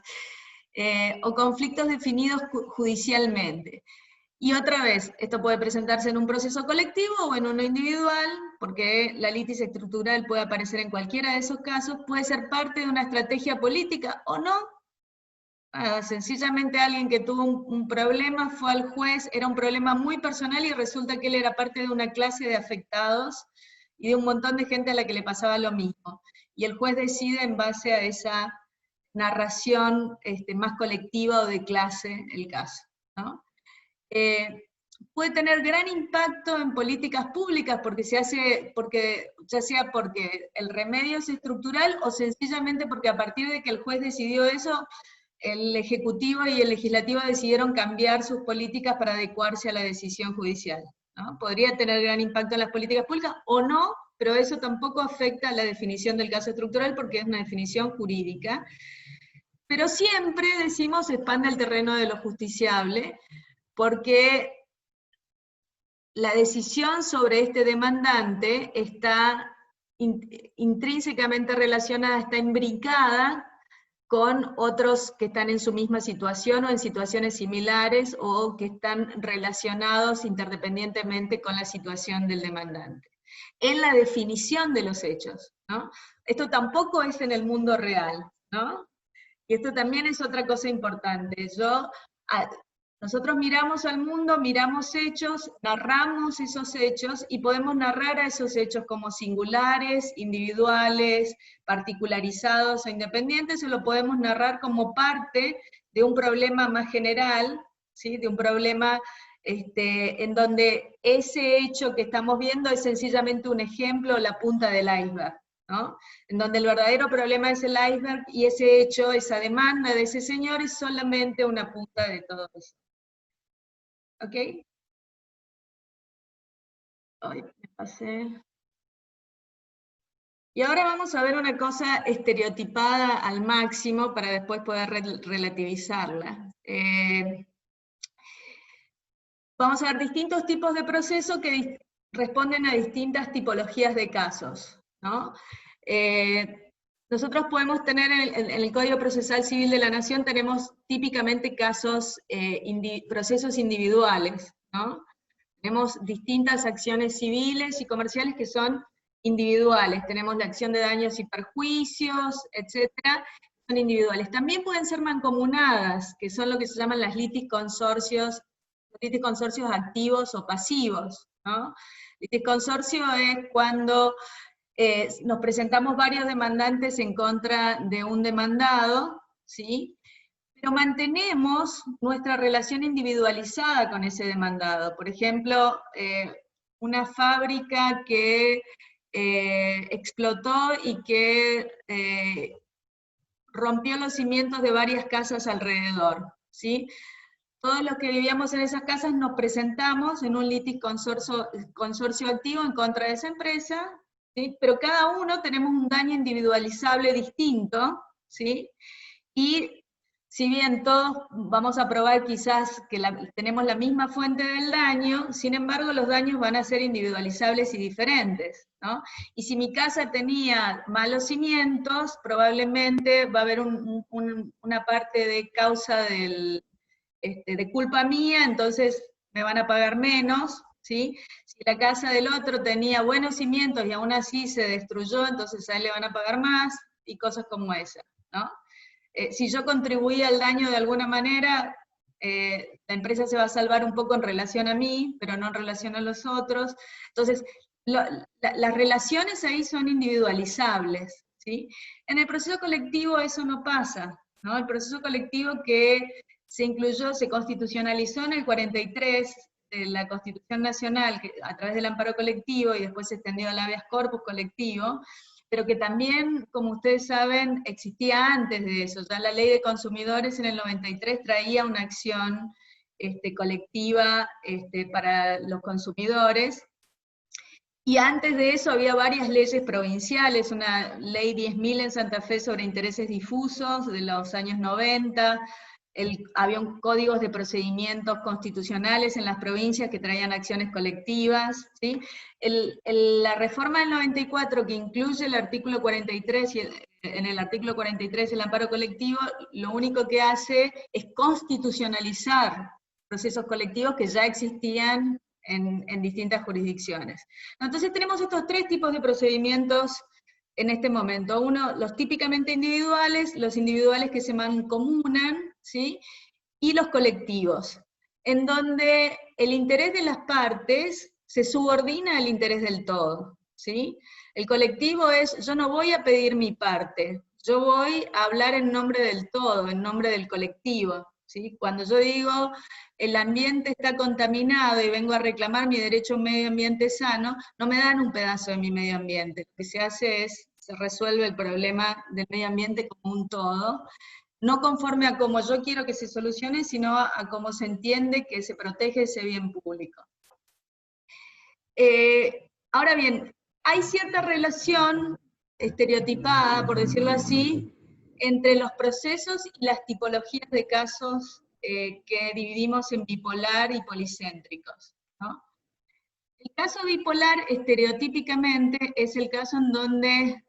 O conflictos definidos judicialmente. Y otra vez, esto puede presentarse en un proceso colectivo o en uno individual, porque la litis estructural puede aparecer en cualquiera de esos casos, puede ser parte de una estrategia política o no. Sencillamente alguien que tuvo un problema fue al juez, era un problema muy personal y resulta que él era parte de una clase de afectados y de un montón de gente a la que le pasaba lo mismo. Y el juez decide en base a esa narración más colectiva o de clase el caso, ¿no? Puede tener gran impacto en políticas públicas porque ya sea porque el remedio es estructural o sencillamente porque a partir de que el juez decidió eso, el Ejecutivo y el Legislativo decidieron cambiar sus políticas para adecuarse a la decisión judicial, ¿no? Podría tener gran impacto en las políticas públicas o no, pero eso tampoco afecta a la definición del caso estructural porque es una definición jurídica. Pero siempre decimos expande el terreno de lo justiciable, porque la decisión sobre este demandante está intrínsecamente relacionada, está imbricada con otros que están en su misma situación o en situaciones similares o que están relacionados interdependientemente con la situación del demandante. En la definición de los hechos, ¿no? Esto tampoco es en el mundo real, ¿no? Y esto también es otra cosa importante. Nosotros miramos al mundo, miramos hechos, narramos esos hechos y podemos narrar a esos hechos como singulares, individuales, particularizados o independientes, o lo podemos narrar como parte de un problema más general, ¿sí? De un problema en donde ese hecho que estamos viendo es sencillamente un ejemplo, la punta del iceberg, ¿no? En donde el verdadero problema es el iceberg y ese hecho, esa demanda de ese señor es solamente una punta de todo eso. ¿Ok? Ay, me pasé. Y ahora vamos a ver una cosa estereotipada al máximo para después poder relativizarla. Vamos a ver distintos tipos de procesos que responden a distintas tipologías de casos, ¿no? Nosotros podemos tener en el Código Procesal Civil de la Nación, tenemos típicamente casos, procesos individuales, ¿no? Tenemos distintas acciones civiles y comerciales que son individuales. Tenemos la acción de daños y perjuicios, etcétera, son individuales. También pueden ser mancomunadas, que son lo que se llaman las litisconsorcios activos o pasivos, ¿no? Litisconsorcio es cuando nos presentamos varios demandantes en contra de un demandado, ¿sí? Pero mantenemos nuestra relación individualizada con ese demandado. Por ejemplo, una fábrica que explotó y que rompió los cimientos de varias casas alrededor, ¿sí? Todos los que vivíamos en esas casas nos presentamos en un litisconsorcio activo en contra de esa empresa, ¿sí? Pero cada uno tenemos un daño individualizable distinto, ¿sí? Y si bien todos vamos a probar quizás que tenemos la misma fuente del daño, sin embargo los daños van a ser individualizables y diferentes, ¿no? Y si mi casa tenía malos cimientos, probablemente va a haber una parte de causa de culpa mía, entonces me van a pagar menos, ¿sí? Si la casa del otro tenía buenos cimientos y aún así se destruyó, entonces a él le van a pagar más, y cosas como esa, ¿no? Si yo contribuí al daño de alguna manera, la empresa se va a salvar un poco en relación a mí, pero no en relación a los otros. Entonces, las relaciones ahí son individualizables, ¿sí? En el proceso colectivo eso no pasa, ¿no? El proceso colectivo que se incluyó, se constitucionalizó en el 43, de la Constitución Nacional, a través del amparo colectivo, y después se extendió al habeas corpus colectivo, pero que también, como ustedes saben, existía antes de eso. Ya la Ley de Consumidores en el 93 traía una acción colectiva para los consumidores, y antes de eso había varias leyes provinciales, una ley 10.000 en Santa Fe sobre intereses difusos de los años 90, había códigos de procedimientos constitucionales en las provincias que traían acciones colectivas, ¿sí? La reforma del 94, que incluye el artículo 43, y en el artículo 43 el amparo colectivo, lo único que hace es constitucionalizar procesos colectivos que ya existían en distintas jurisdicciones. Entonces tenemos estos tres tipos de procedimientos en este momento. Uno, los típicamente individuales, los individuales que se mancomunan, ¿sí? Y los colectivos, en donde el interés de las partes se subordina al interés del todo, ¿sí? El colectivo es, yo no voy a pedir mi parte, yo voy a hablar en nombre del todo, en nombre del colectivo, ¿sí? Cuando yo digo, el ambiente está contaminado y vengo a reclamar mi derecho a un medio ambiente sano, no me dan un pedazo de mi medio ambiente, lo que se hace es, se resuelve el problema del medio ambiente como un todo, no conforme a cómo yo quiero que se solucione, sino a cómo se entiende que se protege ese bien público. Ahora bien, hay cierta relación estereotipada, por decirlo así, entre los procesos y las tipologías de casos que dividimos en bipolar y policéntricos, ¿no? El caso bipolar, estereotípicamente, es el caso en donde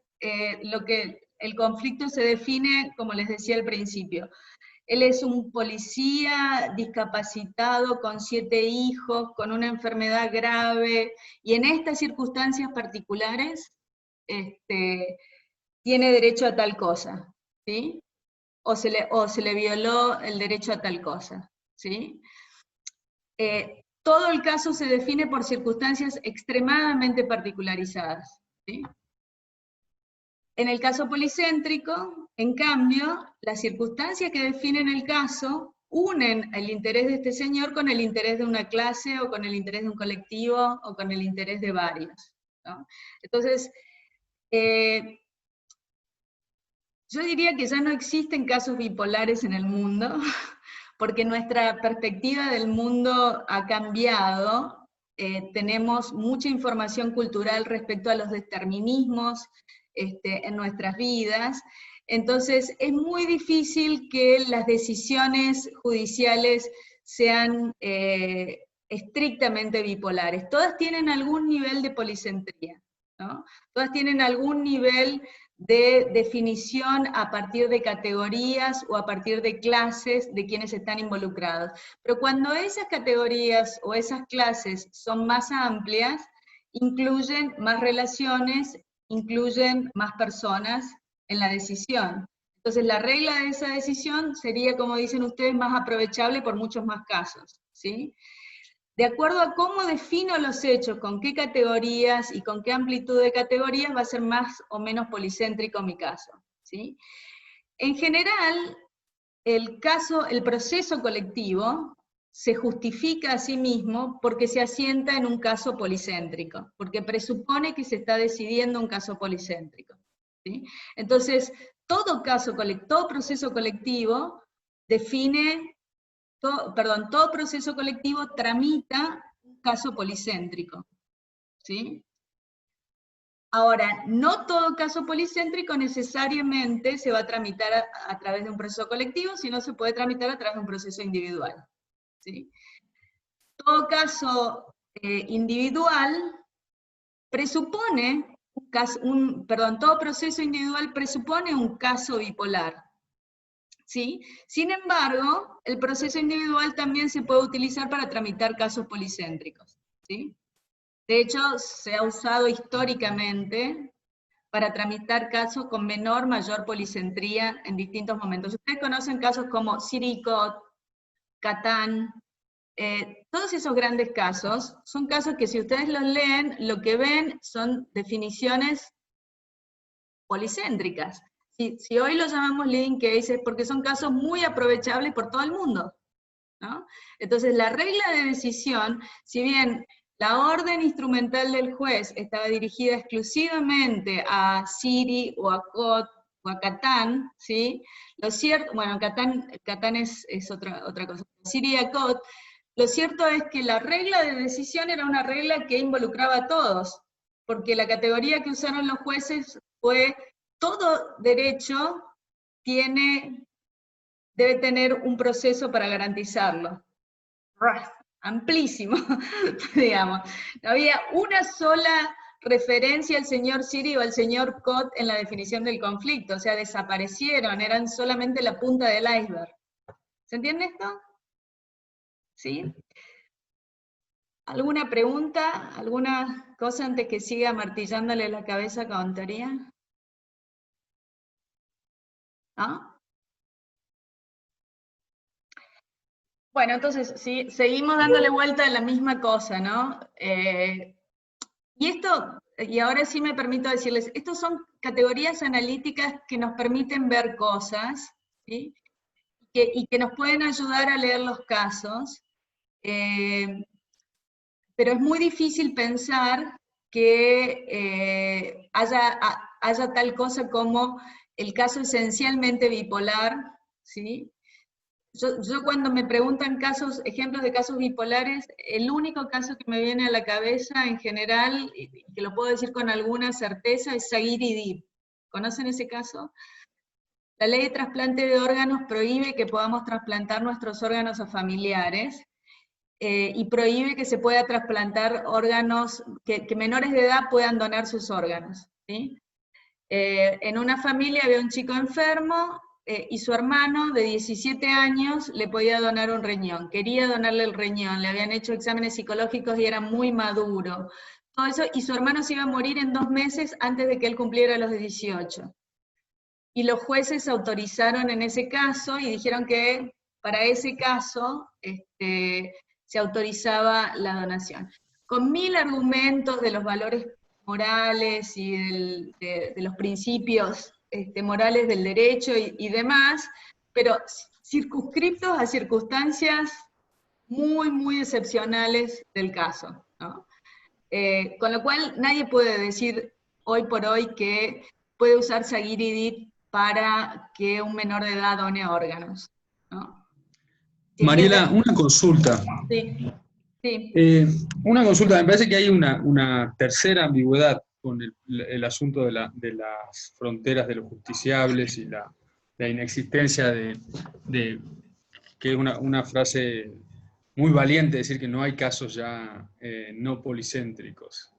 el conflicto se define, como les decía al principio. Él es un policía discapacitado, con 7 hijos, con una enfermedad grave, y en estas circunstancias particulares tiene derecho a tal cosa, ¿sí? O se le violó el derecho a tal cosa, ¿sí? Todo el caso se define por circunstancias extremadamente particularizadas, ¿sí? En el caso policéntrico, en cambio, las circunstancias que definen el caso unen el interés de este señor con el interés de una clase, o con el interés de un colectivo, o con el interés de varios, ¿no? Entonces, yo diría que ya no existen casos bipolares en el mundo, porque nuestra perspectiva del mundo ha cambiado, tenemos mucha información cultural respecto a los determinismos en nuestras vidas, entonces es muy difícil que las decisiones judiciales sean estrictamente bipolares. Todas tienen algún nivel de policentría, ¿no? Todas tienen algún nivel de definición a partir de categorías o a partir de clases de quienes están involucrados. Pero cuando esas categorías o esas clases son más amplias, incluyen más relaciones, incluyen más personas en la decisión. Entonces la regla de esa decisión sería, como dicen ustedes, más aprovechable por muchos más casos, ¿sí? De acuerdo a cómo defino los hechos, con qué categorías y con qué amplitud de categorías, va a ser más o menos policéntrico mi caso, ¿sí? En general, el proceso colectivo se justifica a sí mismo porque se asienta en un caso policéntrico, porque presupone que se está decidiendo un caso policéntrico, ¿sí? Entonces, todo proceso colectivo todo proceso colectivo tramita un caso policéntrico, ¿sí? Ahora, no todo caso policéntrico necesariamente se va a tramitar a través de un proceso colectivo, sino se puede tramitar a través de un proceso individual, ¿sí? Todo caso individual presupone todo proceso individual presupone un caso bipolar, ¿sí? Sin embargo, el proceso individual también se puede utilizar para tramitar casos policéntricos, ¿sí? De hecho, se ha usado históricamente para tramitar casos con menor, mayor policentría en distintos momentos. Ustedes conocen casos como Siricot, Catán, todos esos grandes casos son casos que si ustedes los leen, lo que ven son definiciones policéntricas. Si hoy lo llamamos leading cases, porque son casos muy aprovechables por todo el mundo, ¿no? Entonces la regla de decisión, si bien la orden instrumental del juez estaba dirigida exclusivamente a Siri o a Cot o a Catán, ¿sí? Lo cierto, bueno, Catán es otra cosa, Siri y a Cot, lo cierto es que la regla de decisión era una regla que involucraba a todos, porque la categoría que usaron los jueces fue todo derecho debe tener un proceso para garantizarlo. Amplísimo, digamos. No había una sola referencia al señor Siri o al señor Cot en la definición del conflicto, o sea, desaparecieron, eran solamente la punta del iceberg. ¿Se entiende esto? ¿Sí? ¿Alguna pregunta? ¿Alguna cosa antes que siga martillándole la cabeza con teoría? ¿No? Bueno, entonces, sí, seguimos dándole vuelta a la misma cosa, ¿no? Y ahora sí me permito decirles, estas son categorías analíticas que nos permiten ver cosas, ¿sí? Y que nos pueden ayudar a leer los casos, pero es muy difícil pensar que haya tal cosa como el caso esencialmente bipolar, ¿sí? Yo cuando me preguntan ejemplos de casos bipolares, el único caso que me viene a la cabeza en general, y que lo puedo decir con alguna certeza, es Sagir-Idib. ¿Conocen ese caso? La ley de trasplante de órganos prohíbe que podamos trasplantar nuestros órganos a familiares, y prohíbe que se pueda trasplantar órganos, que menores de edad puedan donar sus órganos, ¿sí? En una familia había un chico enfermo, y su hermano de 17 años le podía donar un riñón, quería donarle el riñón, le habían hecho exámenes psicológicos y era muy maduro, todo eso, y su hermano se iba a morir en 2 meses antes de que él cumpliera los 18. Y los jueces autorizaron en ese caso y dijeron que para ese caso se autorizaba la donación. Con 1000 argumentos de los valores morales y de los principios morales del derecho y demás, pero circunscriptos a circunstancias muy, muy excepcionales del caso, ¿no? Con lo cual nadie puede decir hoy por hoy que puede usar Sagir-Idib para que un menor de edad done órganos, ¿no? Mariela, una consulta. Sí, sí. Una consulta, me parece que hay una tercera ambigüedad con el asunto de las fronteras de los justiciables y la inexistencia que es una frase muy valiente, decir que no hay casos ya no policéntricos.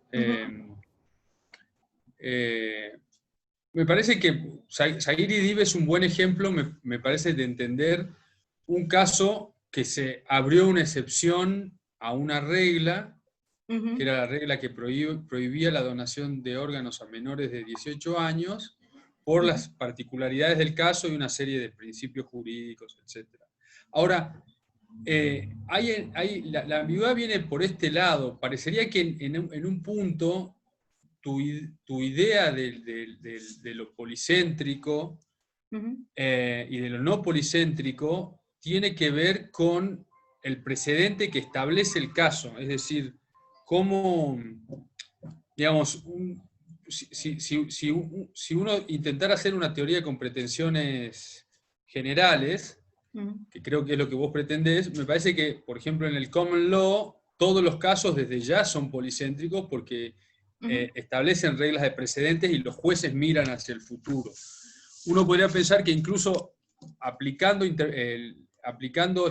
Me parece que Sagir-Idib es un buen ejemplo, me parece, de entender un caso que se abrió una excepción a una regla, que era la regla que prohibía la donación de órganos a menores de 18 años, por las particularidades del caso y una serie de principios jurídicos, etc. Ahora, la ambigüedad viene por este lado. Parecería que en un punto tu idea de lo policéntrico y de lo no policéntrico tiene que ver con el precedente que establece el caso. Es decir, cómo, digamos, si uno intentara hacer una teoría con pretensiones generales, que creo que es lo que vos pretendés, me parece que, por ejemplo, en el common law, todos los casos desde ya son policéntricos porque establecen reglas de precedentes y los jueces miran hacia el futuro. Uno podría pensar que incluso aplicando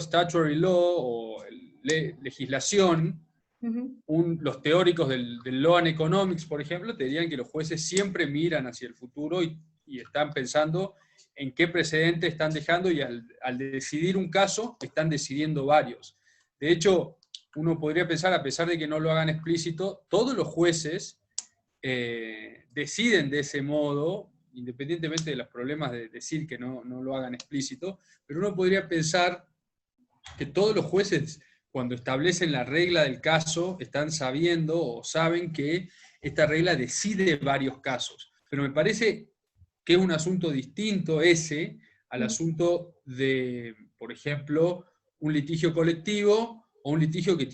statutory law o legislación, los teóricos del law and economics, por ejemplo, te dirían que los jueces siempre miran hacia el futuro y están pensando en qué precedentes están dejando, y al decidir un caso, están decidiendo varios. De hecho, uno podría pensar, a pesar de que no lo hagan explícito, todos los jueces deciden de ese modo, independientemente de los problemas de decir que no lo hagan explícito, pero uno podría pensar que todos los jueces, cuando establecen la regla del caso, están sabiendo o saben que esta regla decide varios casos. Pero me parece que es un asunto distinto ese al asunto de, por ejemplo, un litigio colectivo o un litigio que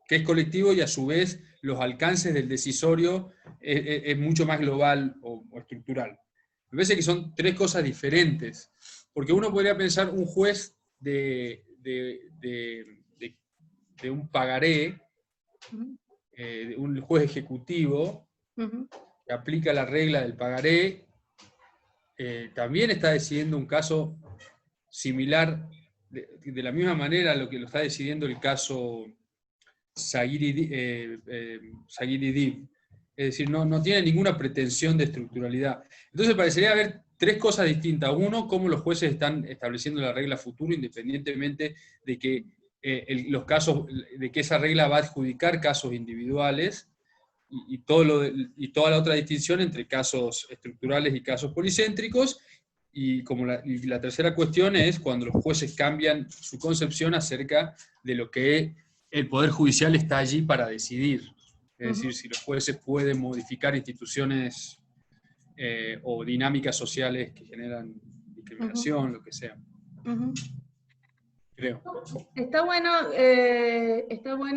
es colectivo y a su vez los alcances del decisorio es mucho más global o estructural. Me parece que son tres cosas diferentes, porque uno podría pensar un juez de un pagaré, un juez ejecutivo, que aplica la regla del pagaré, también está decidiendo un caso similar, de la misma manera a lo que lo está decidiendo el caso Zaghiri-Dib. Es decir, no tiene ninguna pretensión de estructuralidad. Entonces parecería haber tres cosas distintas. Uno, cómo los jueces están estableciendo la regla futuro, independientemente de que de que esa regla va a adjudicar casos individuales, y toda la otra distinción entre casos estructurales y casos policéntricos. Y la tercera cuestión es cuando los jueces cambian su concepción acerca de lo que el Poder Judicial está allí para decidir. Es decir, si los jueces pueden modificar instituciones o dinámicas sociales que generan discriminación, lo que sea. Creo. Está bueno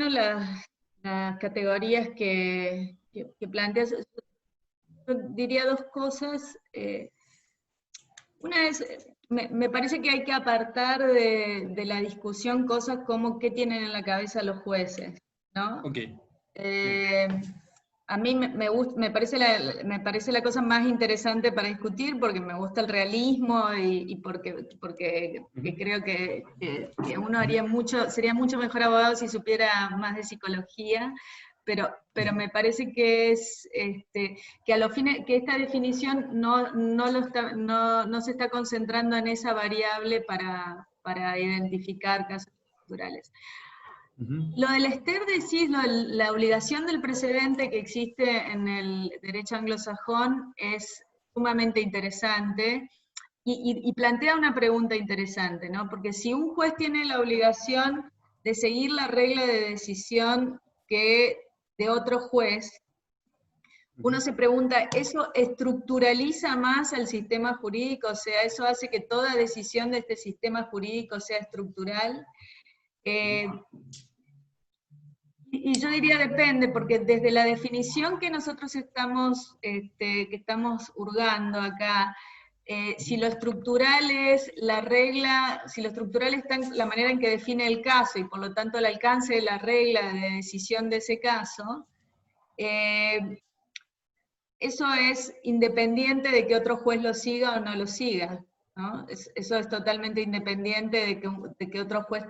las categorías que planteas. Yo diría dos cosas. Una es, me parece que hay que apartar de la discusión cosas como qué tienen en la cabeza los jueces, ¿no? Okay. A mí me parece la cosa más interesante para discutir, porque me gusta el realismo y porque creo que uno sería mucho mejor abogado si supiera más de psicología, pero me parece que que a los fines, que esta definición no se está concentrando en esa variable para identificar casos estructurales. Lo del ester decís, la obligación del precedente que existe en el derecho anglosajón es sumamente interesante y plantea una pregunta interesante, ¿no? Porque si un juez tiene la obligación de seguir la regla de decisión de otro juez, uno se pregunta, ¿eso estructuraliza más al sistema jurídico? O sea, ¿eso hace que toda decisión de este sistema jurídico sea estructural? Y yo diría depende, porque desde la definición que nosotros estamos hurgando acá, si lo estructural es la regla, si lo estructural está en la manera en que define el caso, y por lo tanto el alcance de la regla de decisión de ese caso, eso es independiente de que otro juez lo siga o no lo siga, ¿no? Eso es totalmente independiente de que otro juez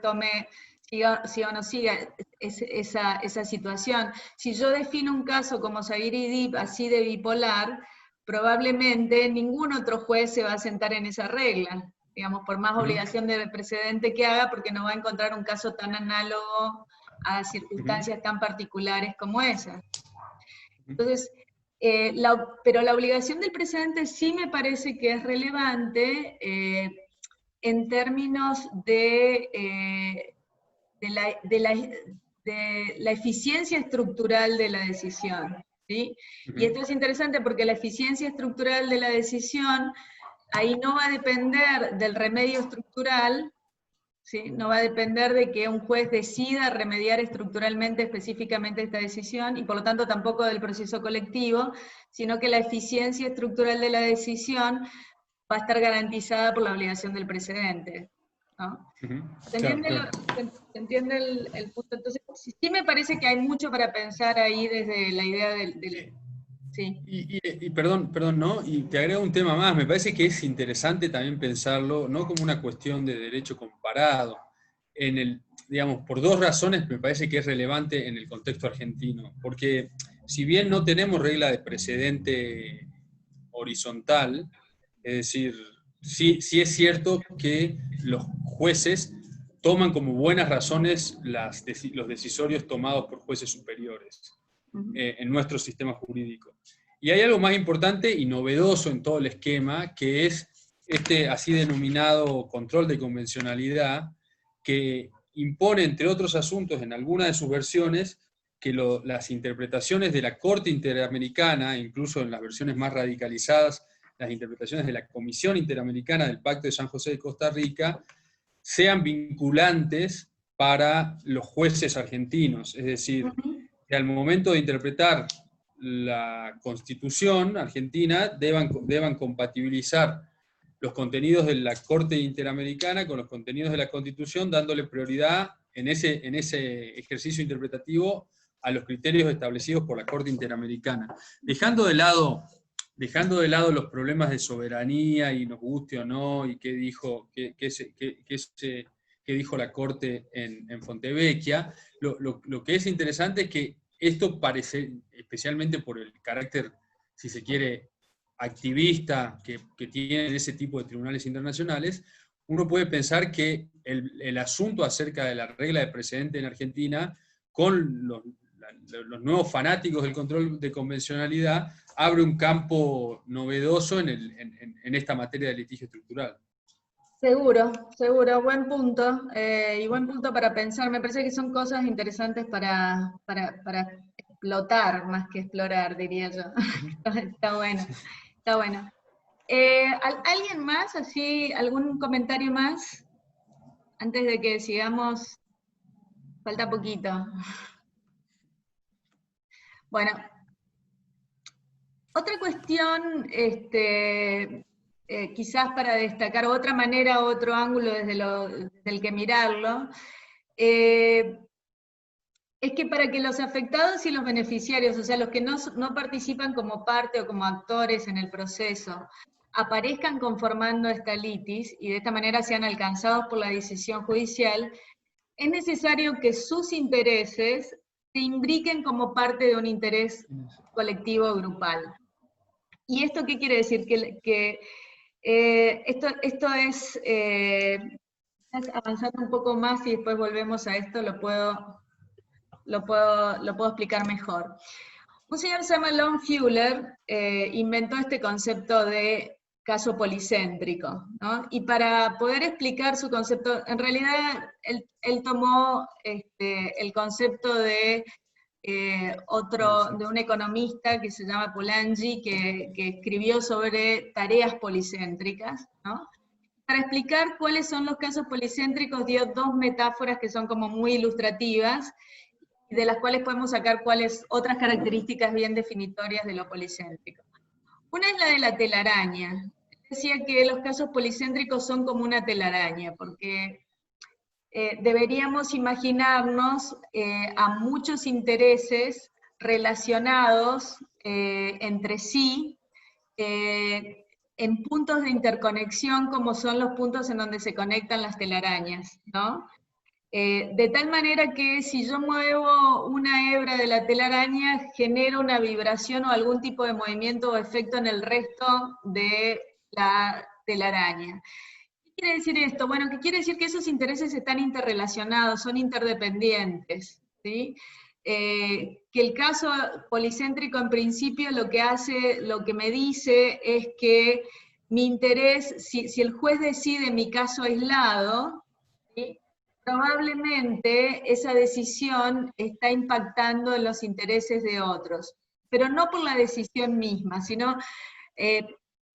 siga o no siga esa situación. Si yo defino un caso como Zaghiri-Dib, así de bipolar, probablemente ningún otro juez se va a sentar en esa regla, digamos, por más obligación de precedente que haga, porque no va a encontrar un caso tan análogo a circunstancias tan particulares como esas. Entonces, pero la obligación del precedente sí me parece que es relevante en términos de la eficiencia estructural de la decisión, ¿sí? Y esto es interesante porque la eficiencia estructural de la decisión ahí no va a depender del remedio estructural, ¿sí? No va a depender de que un juez decida remediar estructuralmente, específicamente esta decisión, y por lo tanto tampoco del proceso colectivo, sino que la eficiencia estructural de la decisión va a estar garantizada por la obligación del precedente. ¿no? Ujú. ¿Se entiende, Claro, se entiende el punto? Entonces, sí me parece que hay mucho para pensar ahí desde la idea del sí. Y perdón, ¿no? Y te agrego un tema más, me parece que es interesante también pensarlo, no como una cuestión de derecho comparado, digamos, por dos razones me parece que es relevante en el contexto argentino, porque si bien no tenemos regla de precedente horizontal, es decir, sí es cierto que los jueces toman como buenas razones los decisorios tomados por jueces superiores en nuestro sistema jurídico. Y hay algo más importante y novedoso en todo el esquema, que es este así denominado control de convencionalidad, que impone, entre otros asuntos, en alguna de sus versiones, que las interpretaciones de la Corte Interamericana, incluso en las versiones más radicalizadas, las interpretaciones de la Comisión Interamericana del Pacto de San José de Costa Rica, sean vinculantes para los jueces argentinos. Es decir, que al momento de interpretar la Constitución argentina deban compatibilizar los contenidos de la Corte Interamericana con los contenidos de la Constitución, dándole prioridad en ese ejercicio interpretativo a los criterios establecidos por la Corte Interamericana. Dejando de lado los problemas de soberanía y nos guste o no, y qué dijo la Corte en Fontevecchia, lo que es interesante es que esto parece, especialmente por el carácter, si se quiere, activista que tienen ese tipo de tribunales internacionales, uno puede pensar que el asunto acerca de la regla de precedente en Argentina, con los nuevos fanáticos del control de convencionalidad, abre un campo novedoso en esta materia de litigio estructural. Seguro, seguro, buen punto, y buen punto para pensar. Me parece que son cosas interesantes para explotar más que explorar, diría yo. Está bueno, está bueno. ¿Alguien más, así, algún comentario más? Antes de que sigamos, falta poquito. Bueno, otra cuestión, quizás para destacar otra manera, otro ángulo desde el que mirarlo, es que para que los afectados y los beneficiarios, o sea, los que no participan como parte o como actores en el proceso, aparezcan conformando esta litis y de esta manera sean alcanzados por la decisión judicial, es necesario que sus intereses se imbriquen como parte de un interés colectivo o grupal. ¿Y esto qué quiere decir? Que esto es, avanzando un poco más y después volvemos a esto, lo puedo explicar mejor. Un señor se llama Lon Fuller, inventó este concepto de caso policéntrico, ¿no? Y para poder explicar su concepto, en realidad él tomó el concepto de un economista que se llama Polanyi, que escribió sobre tareas policéntricas, ¿no? Para explicar cuáles son los casos policéntricos dio dos metáforas que son como muy ilustrativas, de las cuales podemos sacar cuáles otras características bien definitorias de lo policéntrico. Una es la de la telaraña. Decía que los casos policéntricos son como una telaraña, porque deberíamos imaginarnos a muchos intereses relacionados entre sí, en puntos de interconexión como son los puntos en donde se conectan las telarañas, ¿no? De tal manera que si yo muevo una hebra de la telaraña, genera una vibración o algún tipo de movimiento o efecto en el resto de la telaraña. ¿Qué quiere decir esto? Bueno, que quiere decir que esos intereses están interrelacionados, son interdependientes, ¿sí? Que el caso policéntrico en principio lo que me dice es que mi interés, si el juez decide mi caso aislado, ¿sí?, probablemente esa decisión está impactando en los intereses de otros, pero no por la decisión misma, sino,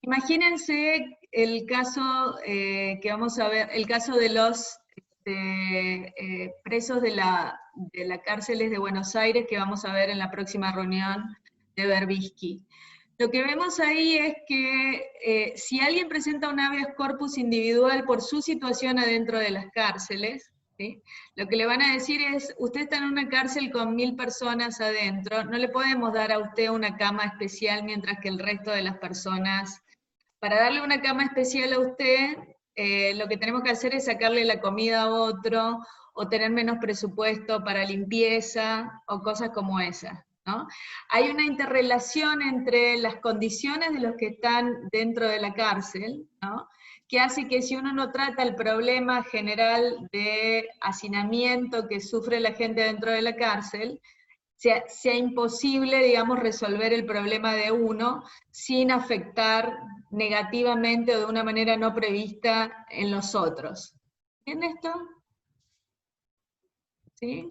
imagínense el caso que vamos a ver, el caso de los presos de las cárceles de Buenos Aires que vamos a ver en la próxima reunión de Berbisky. Lo que vemos ahí es que si alguien presenta un habeas corpus individual por su situación adentro de las cárceles, ¿sí? Lo que le van a decir es, usted está en una cárcel con 1000 personas adentro, no le podemos dar a usted una cama especial mientras que el resto de las personas, para darle una cama especial a usted, lo que tenemos que hacer es sacarle la comida a otro, o tener menos presupuesto para limpieza, o cosas como esas, ¿no? Hay una interrelación entre las condiciones de los que están dentro de la cárcel, ¿no? Que hace que si uno no trata el problema general de hacinamiento que sufre la gente dentro de la cárcel, sea imposible, digamos, resolver el problema de uno sin afectar negativamente o de una manera no prevista en los otros. ¿Entienden esto? ¿Sí?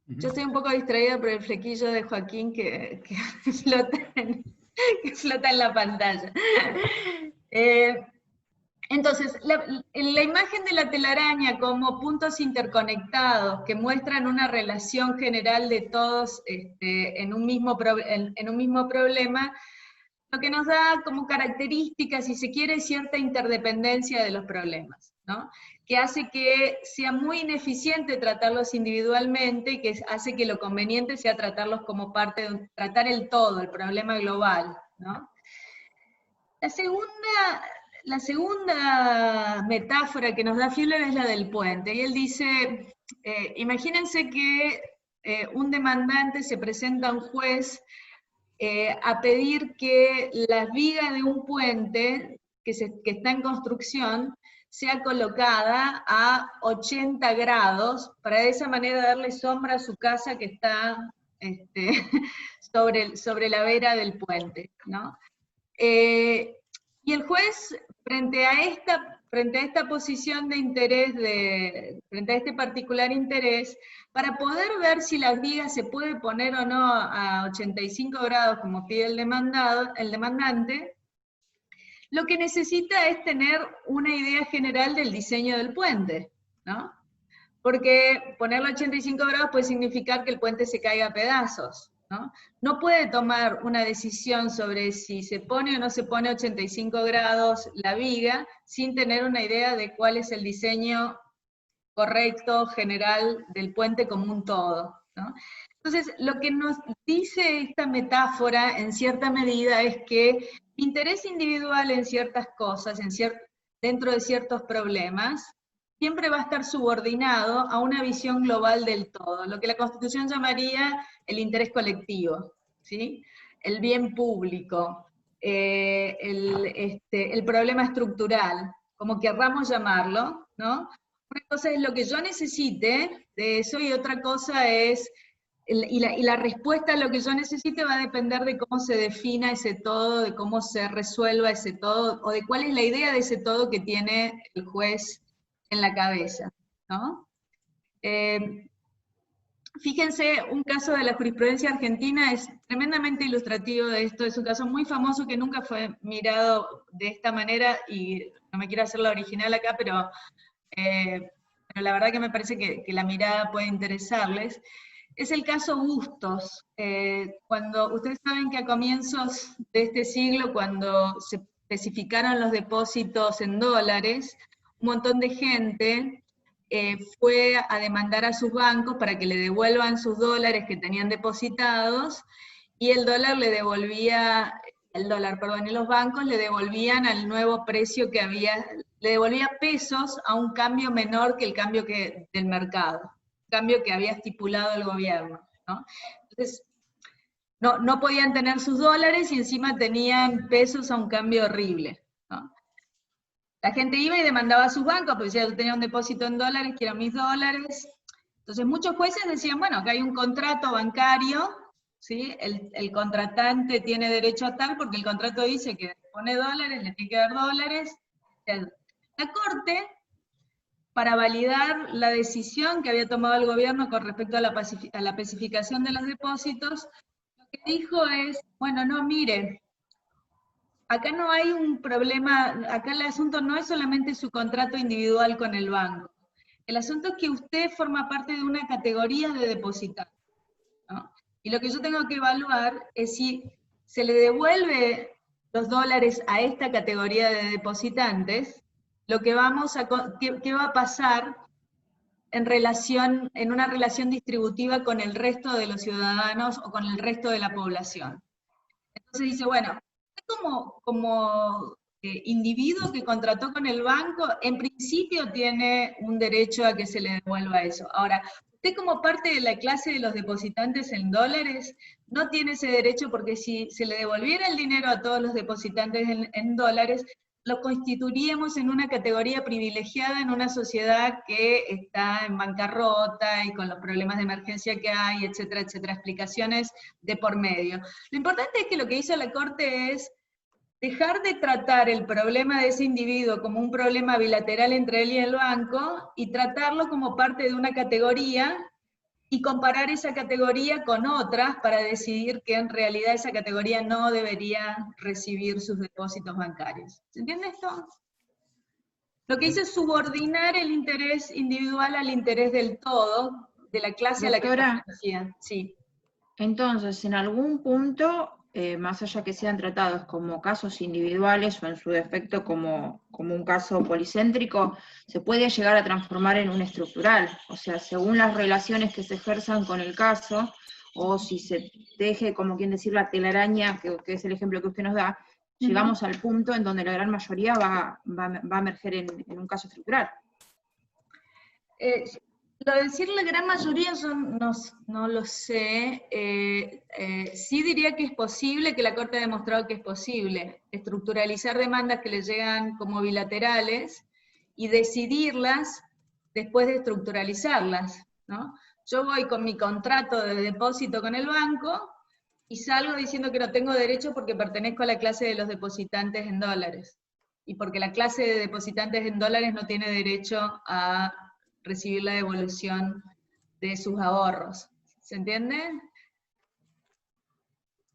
Yo estoy un poco distraída por el flequillo de Joaquín que flota en la pantalla. Entonces, la imagen de la telaraña como puntos interconectados que muestran una relación general de todos en un mismo problema, lo que nos da como característica, si se quiere, cierta interdependencia de los problemas, ¿no? Que hace que sea muy ineficiente tratarlos individualmente, que hace que lo conveniente sea tratarlos como parte de tratar el todo, el problema global, ¿no? La segunda metáfora que nos da Fuller es la del puente, y él dice, imagínense que un demandante se presenta a un juez a pedir que la viga de un puente que está en construcción sea colocada a 80 grados, para de esa manera darle sombra a su casa que está sobre la vera del puente, ¿no? Y el juez, frente a esta posición de interés, frente a este particular interés, para poder ver si la viga se puede poner o no a 85 grados, como pide el demandante, lo que necesita es tener una idea general del diseño del puente, ¿no? Porque ponerlo a 85 grados puede significar que el puente se caiga a pedazos, ¿no? No puede tomar una decisión sobre si se pone o no se pone a 85 grados la viga sin tener una idea de cuál es el diseño correcto, general, del puente como un todo, ¿no? Entonces, lo que nos dice esta metáfora, en cierta medida, es que interés individual en ciertas cosas, dentro de ciertos problemas, siempre va a estar subordinado a una visión global del todo, lo que la Constitución llamaría el interés colectivo, ¿sí? El bien público, el problema estructural, como querramos llamarlo, ¿no? Una cosa es lo que yo necesite de eso, y otra cosa es, y la respuesta a lo que yo necesite va a depender de cómo se defina ese todo, de cómo se resuelva ese todo, o de cuál es la idea de ese todo que tiene el juez en la cabeza, ¿no? Fíjense, un caso de la jurisprudencia argentina es tremendamente ilustrativo de esto, es un caso muy famoso que nunca fue mirado de esta manera, y no me quiero hacer la original acá, pero la verdad que me parece que la mirada puede interesarles. Es el caso Bustos. Cuando ustedes saben que a comienzos de este siglo, cuando se especificaron los depósitos en dólares, un montón de gente fue a demandar a sus bancos para que le devuelvan sus dólares que tenían depositados, y y los bancos le devolvían al nuevo precio que había, le devolvía pesos a un cambio menor que el cambio del mercado, cambio que había estipulado el gobierno, ¿no? Entonces, no podían tener sus dólares y encima tenían pesos a un cambio horrible, ¿no? La gente iba y demandaba a sus bancos, porque decía, yo tenía un depósito en dólares, quiero mis dólares. Entonces muchos jueces decían, bueno, acá hay un contrato bancario, ¿sí? El contratante tiene derecho a tal, porque el contrato dice que pone dólares, le tiene que dar dólares. La Corte, para validar la decisión que había tomado el gobierno con respecto a la pacificación de los depósitos, lo que dijo es, bueno, no, mire, acá no hay un problema, acá el asunto no es solamente su contrato individual con el banco. El asunto es que usted forma parte de una categoría de depositario, ¿no? Y lo que yo tengo que evaluar es si se le devuelve los dólares a esta categoría de depositantes, lo que ¿qué va a pasar en una relación distributiva con el resto de los ciudadanos o con el resto de la población? Entonces dice, bueno, como individuo que contrató con el banco, en principio tiene un derecho a que se le devuelva eso. Ahora, usted como parte de la clase de los depositantes en dólares, no tiene ese derecho, porque si se le devolviera el dinero a todos los depositantes en dólares, lo constituiríamos en una categoría privilegiada en una sociedad que está en bancarrota y con los problemas de emergencia que hay, etcétera, etcétera, explicaciones de por medio. Lo importante es que lo que hizo la Corte es dejar de tratar el problema de ese individuo como un problema bilateral entre él y el banco, y tratarlo como parte de una categoría, y comparar esa categoría con otras para decidir que en realidad esa categoría no debería recibir sus depósitos bancarios. ¿Se entiende esto? Lo que hizo es subordinar el interés individual al interés del todo, de la clase a la que pertenecía. Sí. Entonces, en algún punto, más allá que sean tratados como casos individuales o en su defecto como un caso policéntrico, se puede llegar a transformar en un estructural. O sea, según las relaciones que se ejerzan con el caso, o si se deje, como quien decir, la telaraña, que es el ejemplo que usted nos da, llegamos al punto en donde la gran mayoría va a emerger en un caso estructural. Lo de decir la gran mayoría yo no lo sé. Sí diría que es posible, que la Corte ha demostrado que es posible estructuralizar demandas que le llegan como bilaterales y decidirlas después de estructuralizarlas, ¿no? Yo voy con mi contrato de depósito con el banco y salgo diciendo que no tengo derecho porque pertenezco a la clase de los depositantes en dólares, y porque la clase de depositantes en dólares no tiene derecho a recibir la devolución de sus ahorros. ¿Se entiende?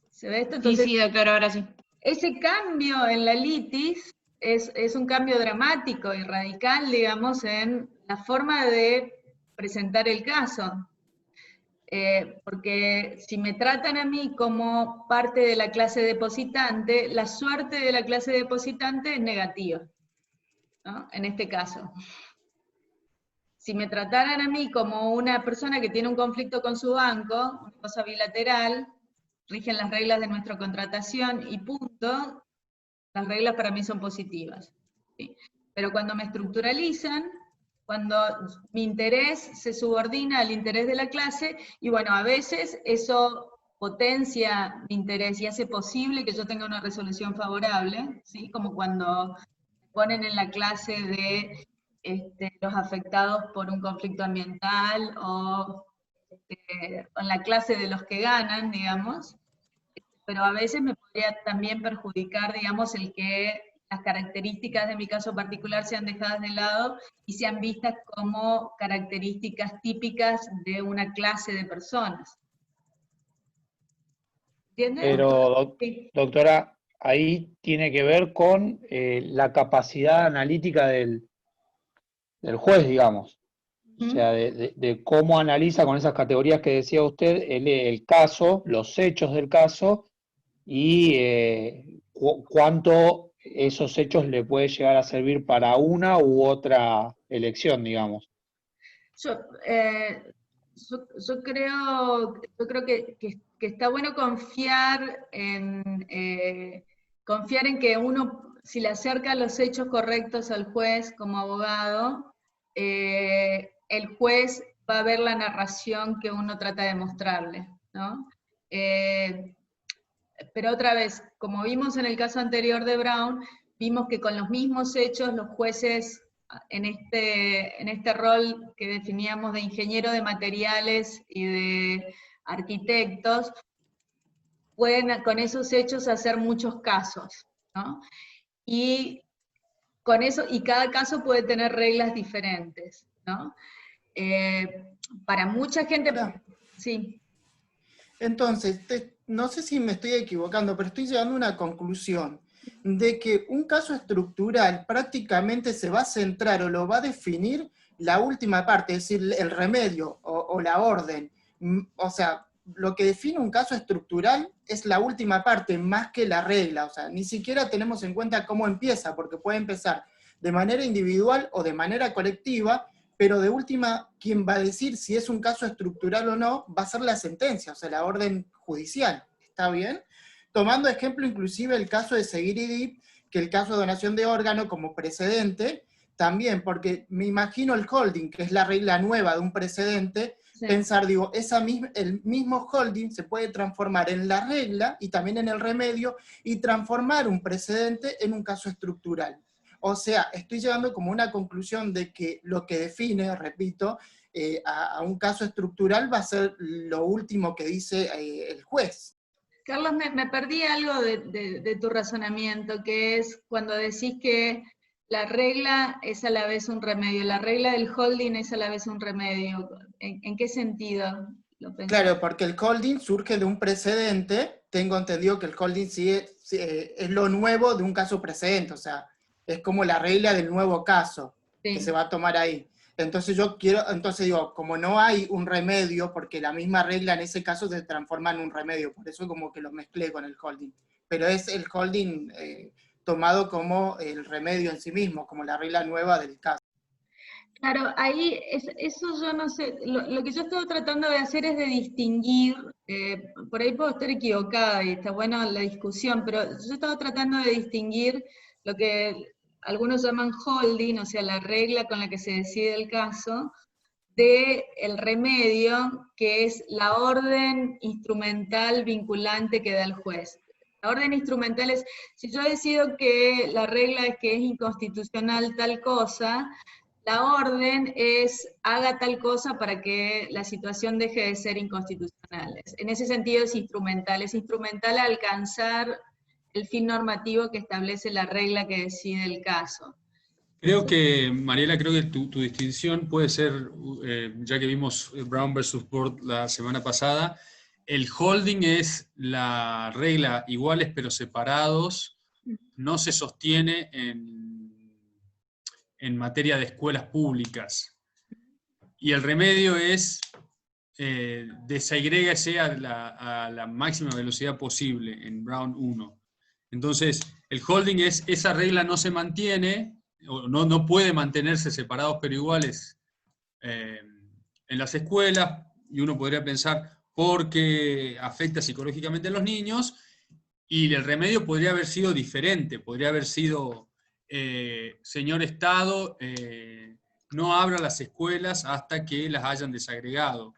¿Se ve esto? Entonces, Sí, doctora, ahora sí. Ese cambio en la litis es un cambio dramático y radical, digamos, en la forma de presentar el caso. Porque si me tratan a mí como parte de la clase depositante, la suerte de la clase depositante es negativa, ¿no? En este caso. Si me trataran a mí como una persona que tiene un conflicto con su banco, una cosa bilateral, rigen las reglas de nuestra contratación y punto, las reglas para mí son positivas. ¿Sí? Pero cuando me estructuralizan, cuando mi interés se subordina al interés de la clase, y bueno, a veces eso potencia mi interés y hace posible que yo tenga una resolución favorable, ¿sí? Como cuando ponen en la clase de los afectados por un conflicto ambiental, o en la clase de los que ganan, digamos, pero a veces me podría también perjudicar, digamos, el que las características de mi caso particular sean dejadas de lado y sean vistas como características típicas de una clase de personas. ¿Entiendes? Pero, doctora, ahí tiene que ver con la capacidad analítica del juez, digamos. O sea, de cómo analiza con esas categorías que decía usted el caso, los hechos del caso, y cuánto esos hechos le puede llegar a servir para una u otra elección, digamos. Yo creo que está bueno confiar en que uno, si le acerca los hechos correctos al juez como abogado, el juez va a ver la narración que uno trata de mostrarle, ¿no? Pero otra vez, como vimos en el caso anterior de Brown, vimos que con los mismos hechos los jueces en este rol que definíamos de ingeniero de materiales y de arquitectos, pueden con esos hechos hacer muchos casos, ¿no? Y con eso, y cada caso puede tener reglas diferentes, ¿no? Para mucha gente, sí. Entonces, no sé si me estoy equivocando, pero estoy llegando a una conclusión de que un caso estructural prácticamente se va a centrar o lo va a definir la última parte, es decir, el remedio o la orden. O sea, lo que define un caso estructural es la última parte, más que la regla. O sea, ni siquiera tenemos en cuenta cómo empieza, porque puede empezar de manera individual o de manera colectiva, pero de última, quien va a decir si es un caso estructural o no, va a ser la sentencia, o sea, la orden judicial. ¿Está bien? Tomando ejemplo inclusive el caso de Seguiridí, que el caso de donación de órgano como precedente, también, porque me imagino el holding, que es la regla nueva de un precedente, Sí. pensar, digo, el mismo holding se puede transformar en la regla y también en el remedio, y transformar un precedente en un caso estructural. O sea, estoy llegando como a una conclusión de que lo que define, repito, a un caso estructural va a ser lo último que dice el juez. Carlos, me perdí algo de tu razonamiento, que es cuando decís que la regla es a la vez un remedio, la regla del holding es a la vez un remedio. ¿En qué sentido lo pensás? Claro, porque el holding surge de un precedente, tengo entendido que el holding es lo nuevo de un caso precedente, o sea, es como la regla del nuevo caso que se va a tomar ahí. Entonces entonces digo, como no hay un remedio, porque la misma regla en ese caso se transforma en un remedio, por eso como que lo mezclé con el holding. Pero es el holding tomado como el remedio en sí mismo, como la regla nueva del caso. Claro, ahí, eso yo no sé, lo que yo estoy tratando de hacer es de distinguir, por ahí puedo estar equivocada y está buena la discusión, pero yo estaba tratando de distinguir lo que algunos llaman holding, o sea, la regla con la que se decide el caso, de el remedio, que es la orden instrumental vinculante que da el juez. La orden instrumental es, si yo decido que la regla es que es inconstitucional tal cosa, la orden es haga tal cosa para que la situación deje de ser inconstitucional. En ese sentido es instrumental alcanzar el fin normativo que establece la regla que decide el caso. Creo que, Mariela, creo que tu distinción puede ser, ya que vimos Brown versus Board la semana pasada, el holding es la regla iguales pero separados, no se sostiene en materia de escuelas públicas. Y el remedio es desagrégase a la máxima velocidad posible en Brown 1. Entonces, el holding es, esa regla no se mantiene, o no puede mantenerse separados pero iguales en las escuelas, y uno podría pensar porque afecta psicológicamente a los niños, y el remedio podría haber sido diferente, podría haber sido, señor Estado, no abra las escuelas hasta que las hayan desagregado.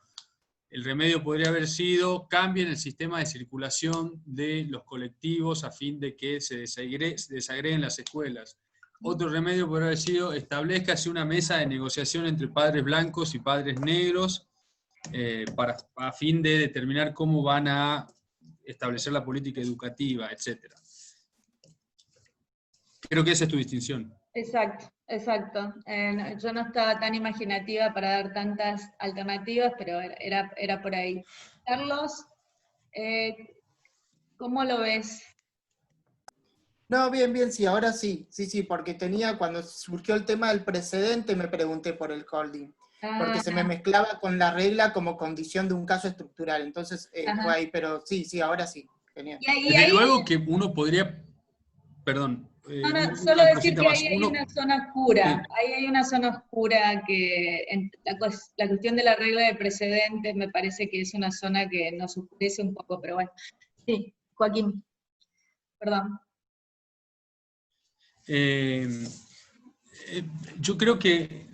El remedio podría haber sido, cambien el sistema de circulación de los colectivos a fin de que se desagreguen las escuelas. Otro remedio podría haber sido, establezcase una mesa de negociación entre padres blancos y padres negros a fin de determinar cómo van a establecer la política educativa, etc. Creo que esa es tu distinción. Exacto, exacto. Yo no estaba tan imaginativa para dar tantas alternativas, pero era por ahí. Carlos, ¿cómo lo ves? No, bien, sí, ahora sí, porque cuando surgió el tema del precedente me pregunté por el holding, porque se me mezclaba con la regla como condición de un caso estructural, entonces fue ahí, pero sí, ahora sí, genial. Desde luego que uno podría, perdón, solo decir que ahí hay una zona oscura, ahí hay una zona oscura que la cuestión de la regla de precedente me parece que es una zona que nos oscurece un poco, pero bueno. Sí, Joaquín, perdón. Yo creo que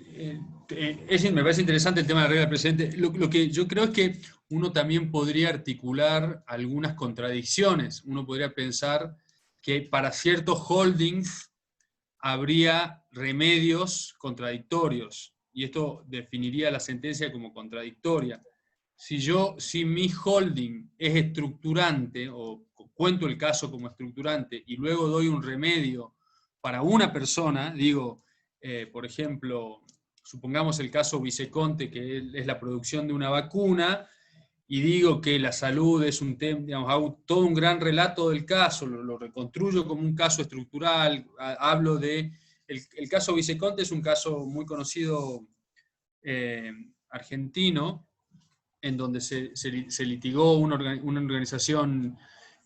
me parece interesante el tema de la regla del precedente. Lo que yo creo es que uno también podría articular algunas contradicciones. Uno podría pensar que para ciertos holdings habría remedios contradictorios, y esto definiría la sentencia como contradictoria. Si mi holding es estructurante, o cuento el caso como estructurante, y luego doy un remedio para una persona, digo, por ejemplo, supongamos el caso Viceconte, que es la producción de una vacuna, y digo que la salud es un tema, digamos, hago todo un gran relato del caso, lo reconstruyo como un caso estructural, hablo de... El caso Viceconte es un caso muy conocido argentino, en donde se litigó una organización,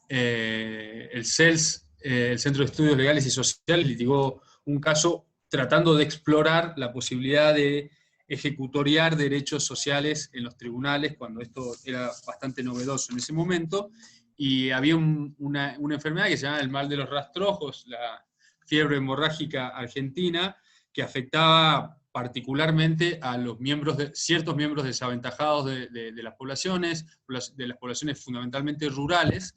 el CELS, el Centro de Estudios Legales y Sociales, litigó un caso tratando de explorar la posibilidad de ejecutoriar derechos sociales en los tribunales, cuando esto era bastante novedoso en ese momento, y había una enfermedad que se llama el mal de los rastrojos, la fiebre hemorrágica argentina, que afectaba particularmente a los miembros ciertos miembros desaventajados de las poblaciones fundamentalmente rurales,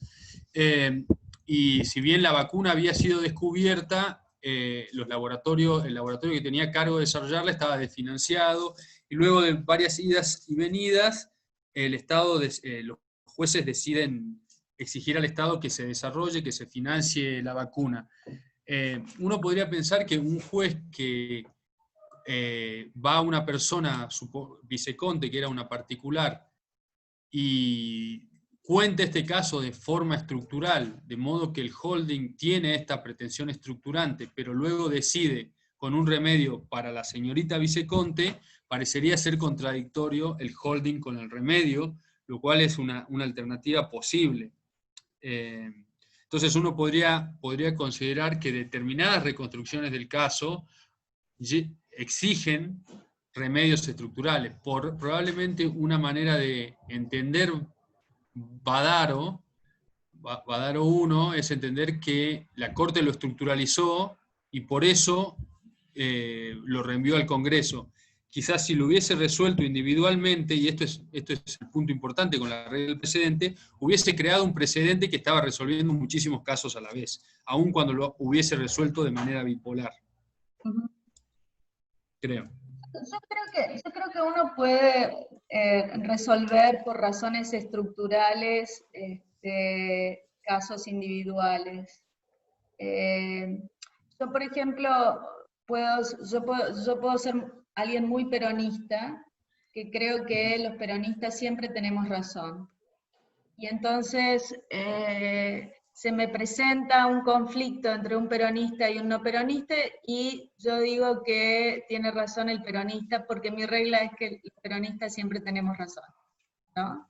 y si bien la vacuna había sido descubierta, el laboratorio que tenía cargo de desarrollarla estaba desfinanciado, y luego de varias idas y venidas, los jueces deciden exigir al Estado que se desarrolle, que se financie la vacuna. Uno podría pensar que un juez que va a una persona, Viceconte, que era una particular, y cuenta este caso de forma estructural, de modo que el holding tiene esta pretensión estructurante, pero luego decide con un remedio para la señorita Viceconte, parecería ser contradictorio el holding con el remedio, lo cual es una alternativa posible. Entonces uno podría considerar que determinadas reconstrucciones del caso exigen remedios estructurales. Probablemente una manera de entender Badaro 1 es entender que la Corte lo estructuralizó y por eso lo reenvió al Congreso. Quizás si lo hubiese resuelto individualmente, y esto es el punto importante con la regla del precedente, hubiese creado un precedente que estaba resolviendo muchísimos casos a la vez, aun cuando lo hubiese resuelto de manera bipolar. Creo. Yo creo que uno puede resolver por razones estructurales casos individuales. Yo, por ejemplo, yo puedo ser alguien muy peronista, que creo que los peronistas siempre tenemos razón. Y entonces se me presenta un conflicto entre un peronista y un no peronista, y yo digo que tiene razón el peronista, porque mi regla es que los peronistas siempre tenemos razón, ¿no?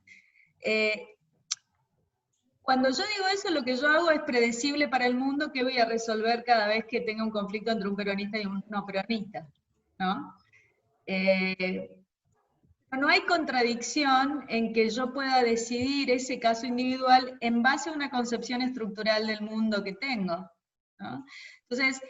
Cuando yo digo eso, lo que yo hago es predecible para el mundo que voy a resolver cada vez que tenga un conflicto entre un peronista y un no peronista, ¿no? No hay contradicción en que yo pueda decidir ese caso individual en base a una concepción estructural del mundo que tengo, ¿no? Entonces,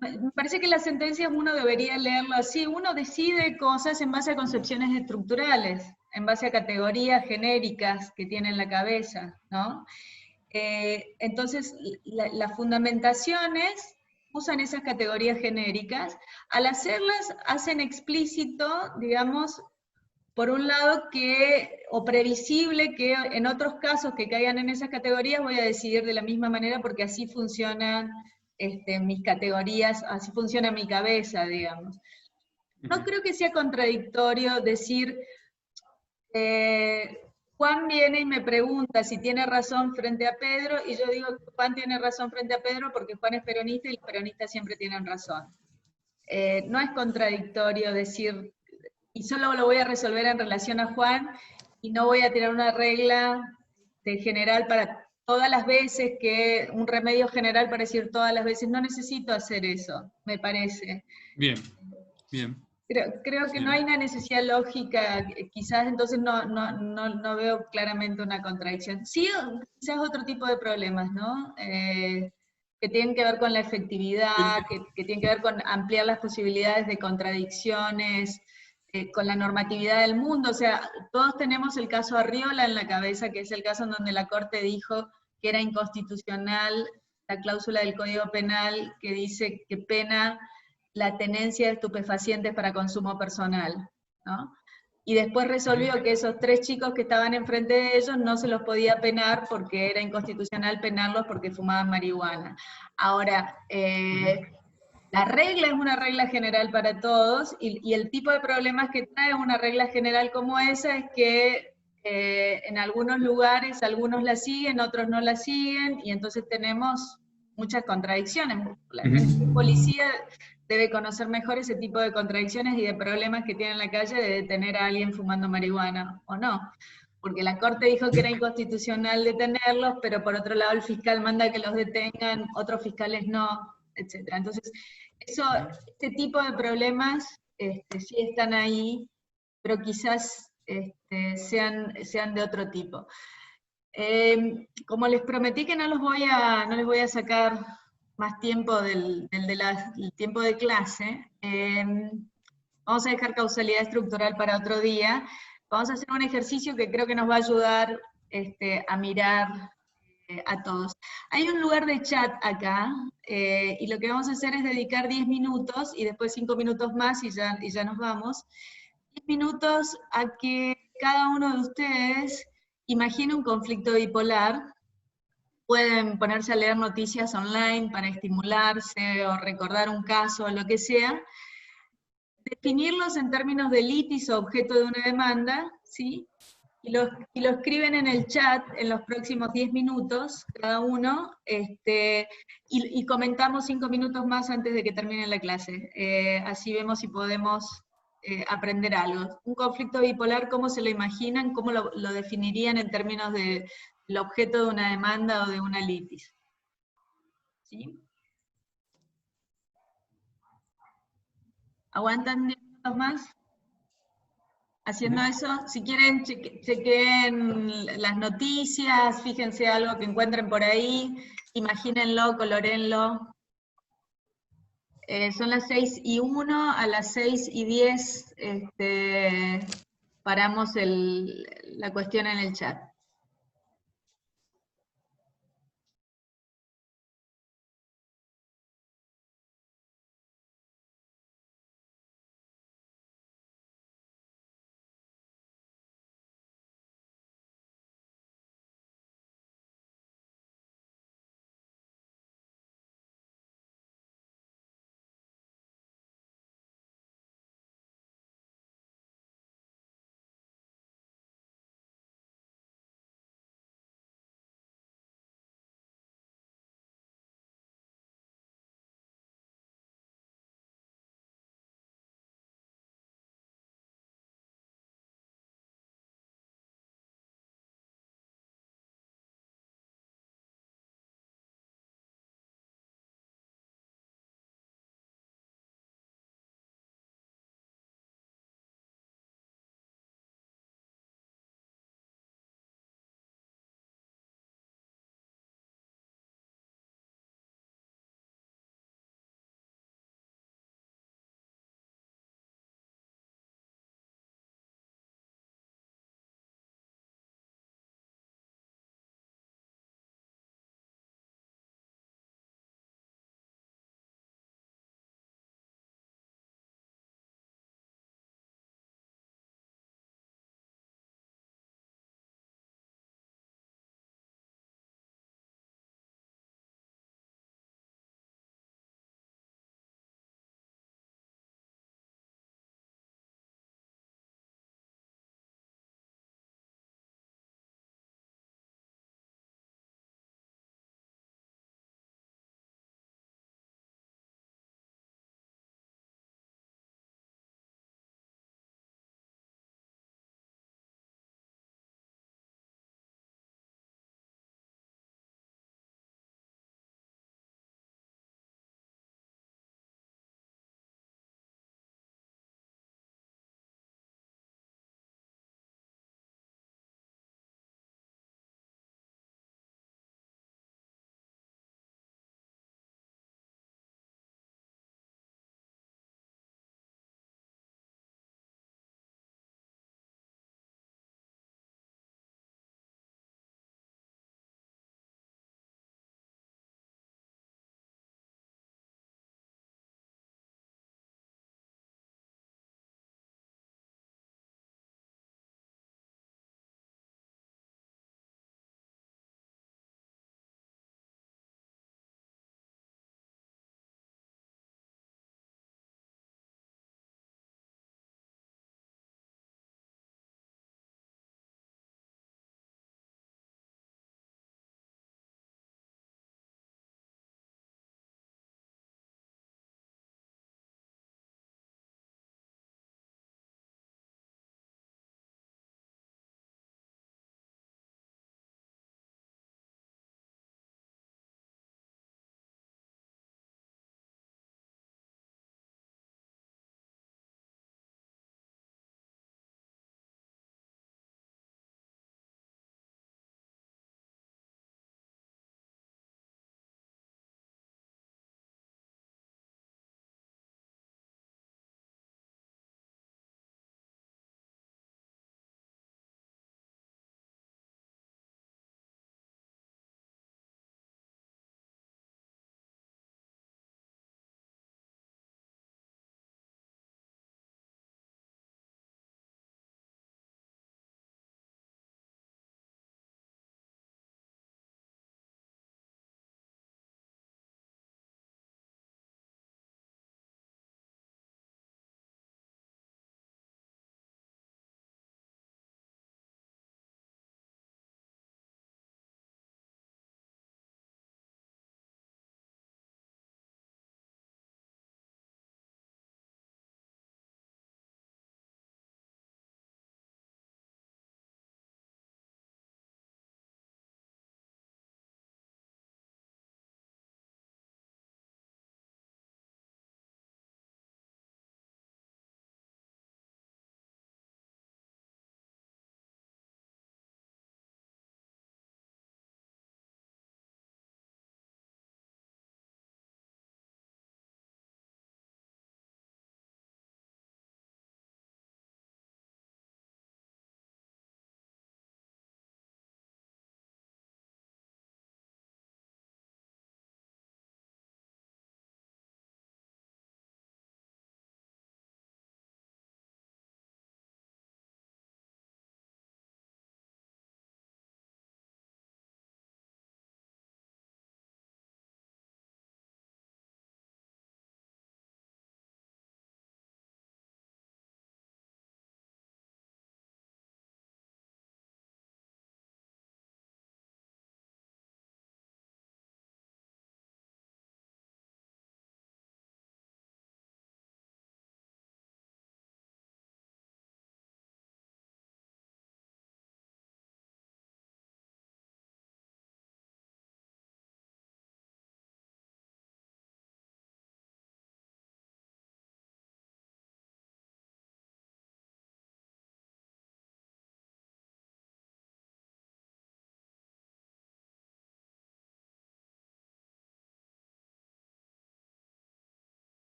me parece que las sentencias uno debería leerlo así: uno decide cosas en base a concepciones estructurales, en base a categorías genéricas que tiene en la cabeza, ¿no? Entonces, las fundamentaciones usan esas categorías genéricas. Al hacerlas, hacen explícito, digamos, por un lado, o previsible, que en otros casos que caigan en esas categorías voy a decidir de la misma manera, porque así funcionan mis categorías, así funciona mi cabeza, digamos. No creo que sea contradictorio decir, Juan viene y me pregunta si tiene razón frente a Pedro, y yo digo que Juan tiene razón frente a Pedro porque Juan es peronista y los peronistas siempre tienen razón. No es contradictorio decir, y solo lo voy a resolver en relación a Juan, y no voy a tirar una regla general para todas las veces, un remedio general para decir todas las veces. No necesito hacer eso, me parece. Bien, bien. Creo que no hay una necesidad lógica, quizás entonces no veo claramente una contradicción. Sí, quizás otro tipo de problemas, ¿no? Que tienen que ver con la efectividad, que tienen que ver con ampliar las posibilidades de contradicciones, con la normatividad del mundo. O sea, todos tenemos el caso Arriola en la cabeza, que es el caso en donde la Corte dijo que era inconstitucional la cláusula del Código Penal que dice que pena la tenencia de estupefacientes para consumo personal, ¿no? Y después resolvió que esos 3 chicos que estaban enfrente de ellos no se los podía penar porque era inconstitucional penarlos porque fumaban marihuana. Ahora, la regla es una regla general para todos, y el tipo de problemas que trae una regla general como esa es que en algunos lugares algunos la siguen, otros no la siguen, y entonces tenemos muchas contradicciones. La policía debe conocer mejor ese tipo de contradicciones y de problemas que tiene en la calle de detener a alguien fumando marihuana, o no. Porque la Corte dijo que era inconstitucional detenerlos, pero por otro lado el fiscal manda que los detengan, otros fiscales no, etc. Entonces, este tipo de problemas sí están ahí, pero quizás sean de otro tipo. Como les prometí que no les voy a sacar más tiempo del tiempo de clase, vamos a dejar causalidad estructural para otro día. Vamos a hacer un ejercicio que creo que nos va a ayudar a mirar a todos. Hay un lugar de chat acá, y lo que vamos a hacer es dedicar 10 minutos, y después 5 minutos más y ya nos vamos. 10 minutos a que cada uno de ustedes imagine un conflicto bipolar. Pueden ponerse a leer noticias online para estimularse o recordar un caso o lo que sea. Definirlos en términos de litis o objeto de una demanda, ¿sí? Y lo escriben en el chat en los próximos 10 minutos, cada uno, y comentamos 5 minutos más antes de que termine la clase. Así vemos si podemos aprender algo. Un conflicto bipolar, ¿cómo se lo imaginan? ¿Cómo lo definirían en términos del objeto de una demanda o de una litis? ¿Sí? ¿Aguantan 10 minutos más? Haciendo eso, si quieren, chequeen las noticias, fíjense algo que encuentren por ahí, imagínenlo, colórenlo. Son las 6:01, a las 6:10 paramos la cuestión en el chat.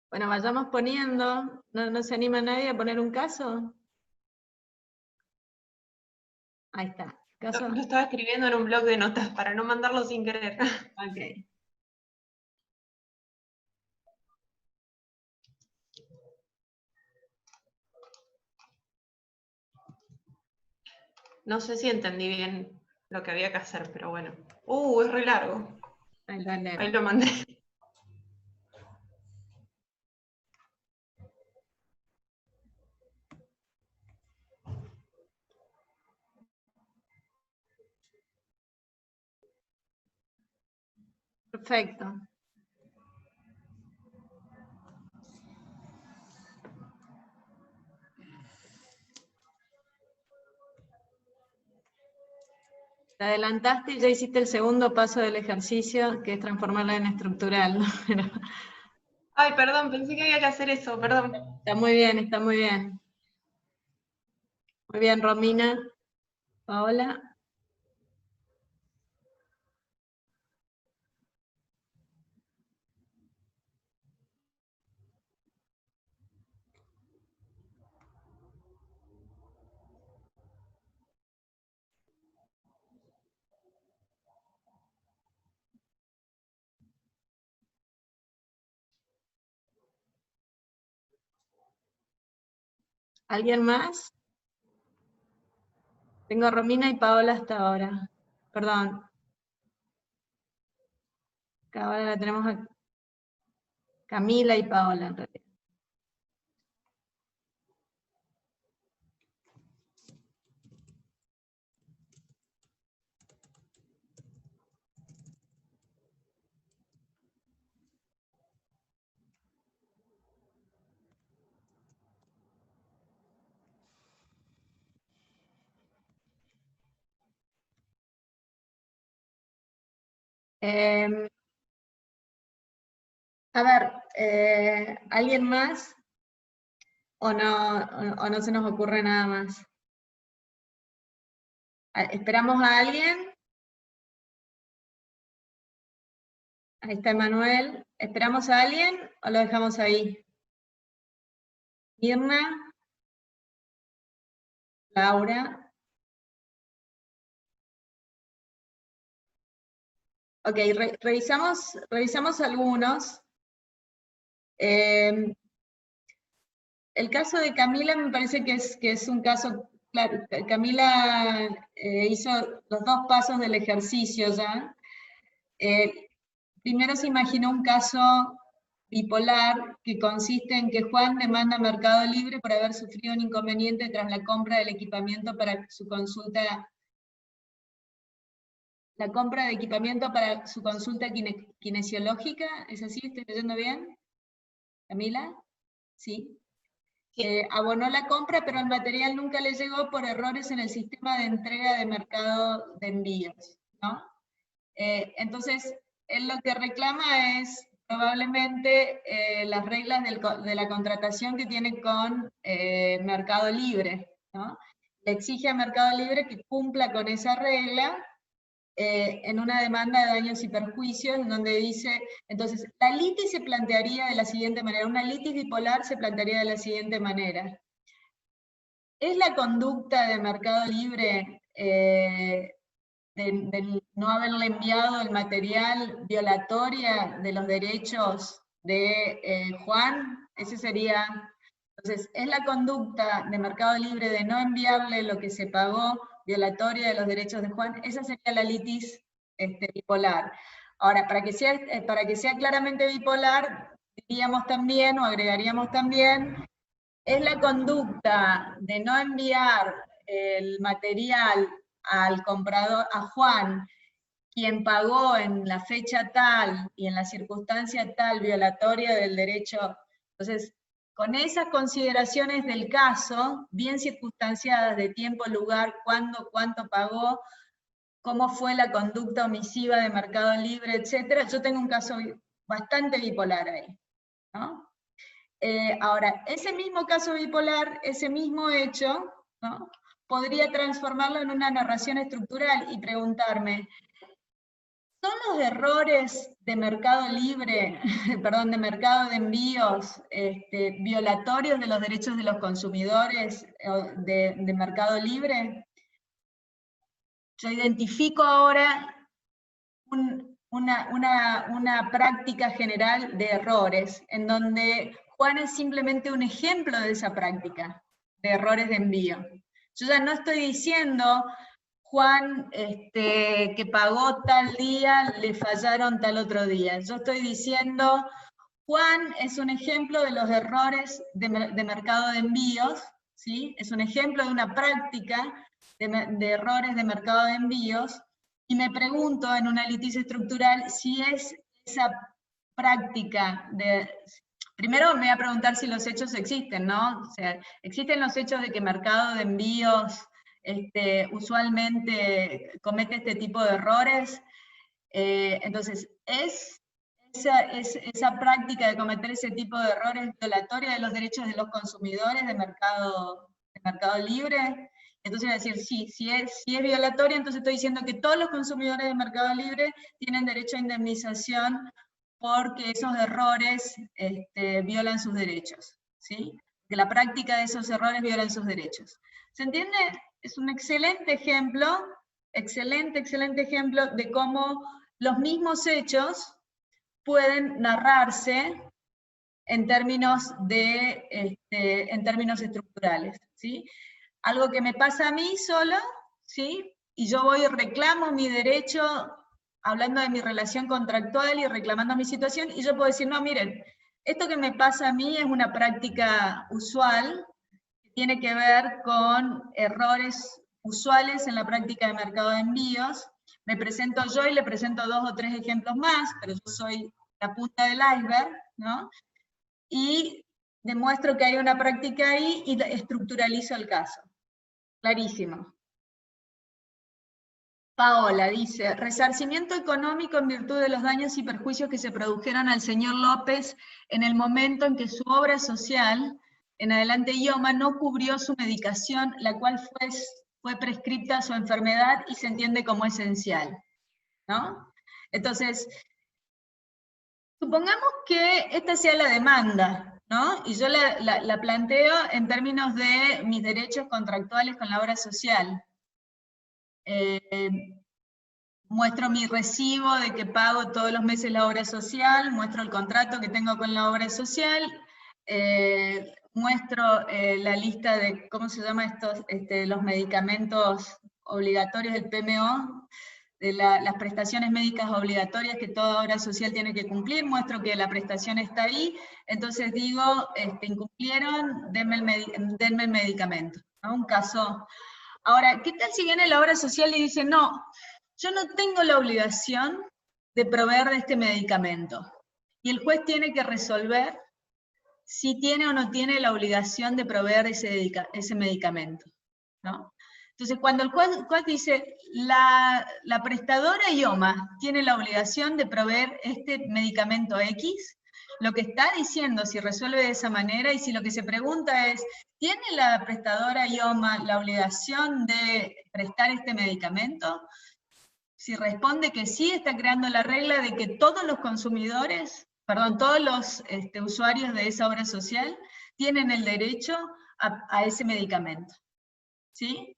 Bueno, vayamos poniendo. ¿No se anima nadie a poner un caso? Ahí está. ¿Caso? Lo estaba escribiendo en un blog de notas para no mandarlo sin querer. Ok. No sé si entendí bien lo que había que hacer, pero bueno. Es re largo. Ahí lo leo. Ahí lo mandé. Perfecto. Te adelantaste y ya hiciste el segundo paso del ejercicio, que es transformarla en estructural. Ay, perdón, pensé que había que hacer eso, perdón. Está muy bien, está muy bien. Muy bien, Romina. Paola. ¿Alguien más? Tengo a Romina y Paola hasta ahora. Perdón. Ahora la tenemos a Camila y Paola en realidad. A ver, ¿alguien más? ¿O no se nos ocurre nada más? ¿Esperamos a alguien? Ahí está Emanuel. ¿Esperamos a alguien o lo dejamos ahí? Mirna. Laura. Ok, revisamos algunos. El caso de Camila me parece que es un caso, claro, Camila hizo los dos pasos del ejercicio ya. Primero se imaginó un caso bipolar que consiste en que Juan demanda a Mercado Libre por haber sufrido un inconveniente tras la compra del equipamiento para su consulta. La compra de equipamiento para su consulta kinesiológica, ¿es así? ¿Estoy leyendo bien? ¿Camila? Sí. Abonó la compra, pero el material nunca le llegó por errores en el sistema de entrega de mercado de envíos, ¿no? Entonces, él lo que reclama es probablemente las reglas de la contratación que tiene con Mercado Libre, ¿no? Le exige a Mercado Libre que cumpla con esa regla en una demanda de daños y perjuicios, en donde dice, entonces, la litis se plantearía de la siguiente manera, una litis bipolar se plantearía de la siguiente manera. ¿Es la conducta de Mercado Libre de no haberle enviado el material violatoria de los derechos de Juan? Ese sería, entonces, ¿es la conducta de Mercado Libre de no enviarle lo que se pagó violatoria de los derechos de Juan? Esa sería la litis bipolar. Ahora, para que sea claramente bipolar, diríamos también, o agregaríamos también, es la conducta de no enviar el material al comprador, a Juan, quien pagó en la fecha tal y en la circunstancia tal violatoria del derecho. Entonces, con esas consideraciones del caso, bien circunstanciadas de tiempo, lugar, cuándo, cuánto pagó, cómo fue la conducta omisiva de Mercado Libre, etc., yo tengo un caso bastante bipolar ahí, ¿no? Ahora, ese mismo caso bipolar, ese mismo hecho, ¿no?, podría transformarlo en una narración estructural y preguntarme, ¿Son los errores de Mercado Libre, perdón, de Mercado de Envíos, violatorios de los derechos de los consumidores de Mercado Libre? Yo identifico ahora una práctica general de errores, en donde Juan es simplemente un ejemplo de esa práctica de errores de envío. Yo ya no estoy diciendo, Juan que pagó tal día, le fallaron tal otro día. Yo estoy diciendo, Juan es un ejemplo de los errores de mercado de envíos, ¿sí? Es un ejemplo de una práctica de errores de mercado de envíos, y me pregunto en una litis estructural si es esa práctica de... Primero me voy a preguntar si los hechos existen, ¿no? O sea, ¿existen los hechos de que mercado de envíos usualmente comete este tipo de errores? Entonces, ¿es esa práctica de cometer ese tipo de errores violatoria de los derechos de los consumidores de Mercado Libre? Entonces voy a decir, sí, si es violatoria, entonces estoy diciendo que todos los consumidores de Mercado Libre tienen derecho a indemnización porque esos errores violan sus derechos, ¿sí? Que la práctica de esos errores violan sus derechos. ¿Se entiende? Es un excelente ejemplo de cómo los mismos hechos pueden narrarse en términos estructurales, ¿sí? Algo que me pasa a mí solo, ¿sí? Y yo voy y reclamo mi derecho, hablando de mi relación contractual y reclamando mi situación, y yo puedo decir, no, miren, esto que me pasa a mí es una práctica usual, que tiene que ver con errores usuales en la práctica de mercado de envíos. Me presento yo y le presento 2 o 3 ejemplos más, pero yo soy la punta del iceberg, ¿no? Y demuestro que hay una práctica ahí y estructuralizo el caso. Clarísimo. Paola dice, resarcimiento económico en virtud de los daños y perjuicios que se produjeron al señor López en el momento en que su obra social, en adelante IOMA, no cubrió su medicación, la cual fue prescripta a su enfermedad y se entiende como esencial, ¿no? Entonces, supongamos que esta sea la demanda, ¿no? Y yo la planteo en términos de mis derechos contractuales con la obra social. Muestro mi recibo de que pago todos los meses la obra social, muestro el contrato que tengo con la obra social, muestro la lista de, ¿cómo se llama estos? Los medicamentos obligatorios del PMO, de las prestaciones médicas obligatorias que toda obra social tiene que cumplir, muestro que la prestación está ahí, entonces digo, incumplieron, denme el medicamento, ¿no? Un caso. Ahora, ¿qué tal si viene la obra social y dice, no, yo no tengo la obligación de proveer de este medicamento? Y el juez tiene que resolver si tiene o no tiene la obligación de proveer ese medicamento, ¿no? Entonces, cuando el juez dice, la prestadora IOMA tiene la obligación de proveer este medicamento X, lo que está diciendo, si resuelve de esa manera, y si lo que se pregunta es, ¿tiene la prestadora IOMA la obligación de prestar este medicamento? Si responde que sí, está creando la regla de que todos los consumidores, perdón, todos los usuarios de esa obra social tienen el derecho a ese medicamento, ¿sí?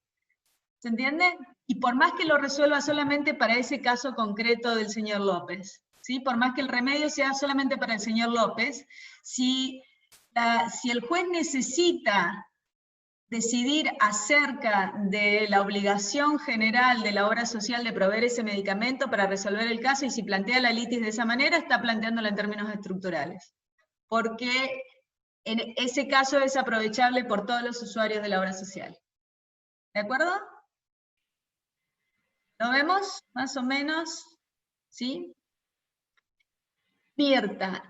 ¿Se entiende? Y por más que lo resuelva solamente para ese caso concreto del señor López, ¿sí? Por más que el remedio sea solamente para el señor López, si el juez necesita decidir acerca de la obligación general de la obra social de proveer ese medicamento para resolver el caso, y si plantea la litis de esa manera, está planteándola en términos estructurales. Porque en ese caso es aprovechable por todos los usuarios de la obra social. ¿De acuerdo? ¿Lo vemos? Más o menos. ¿Sí? Mirta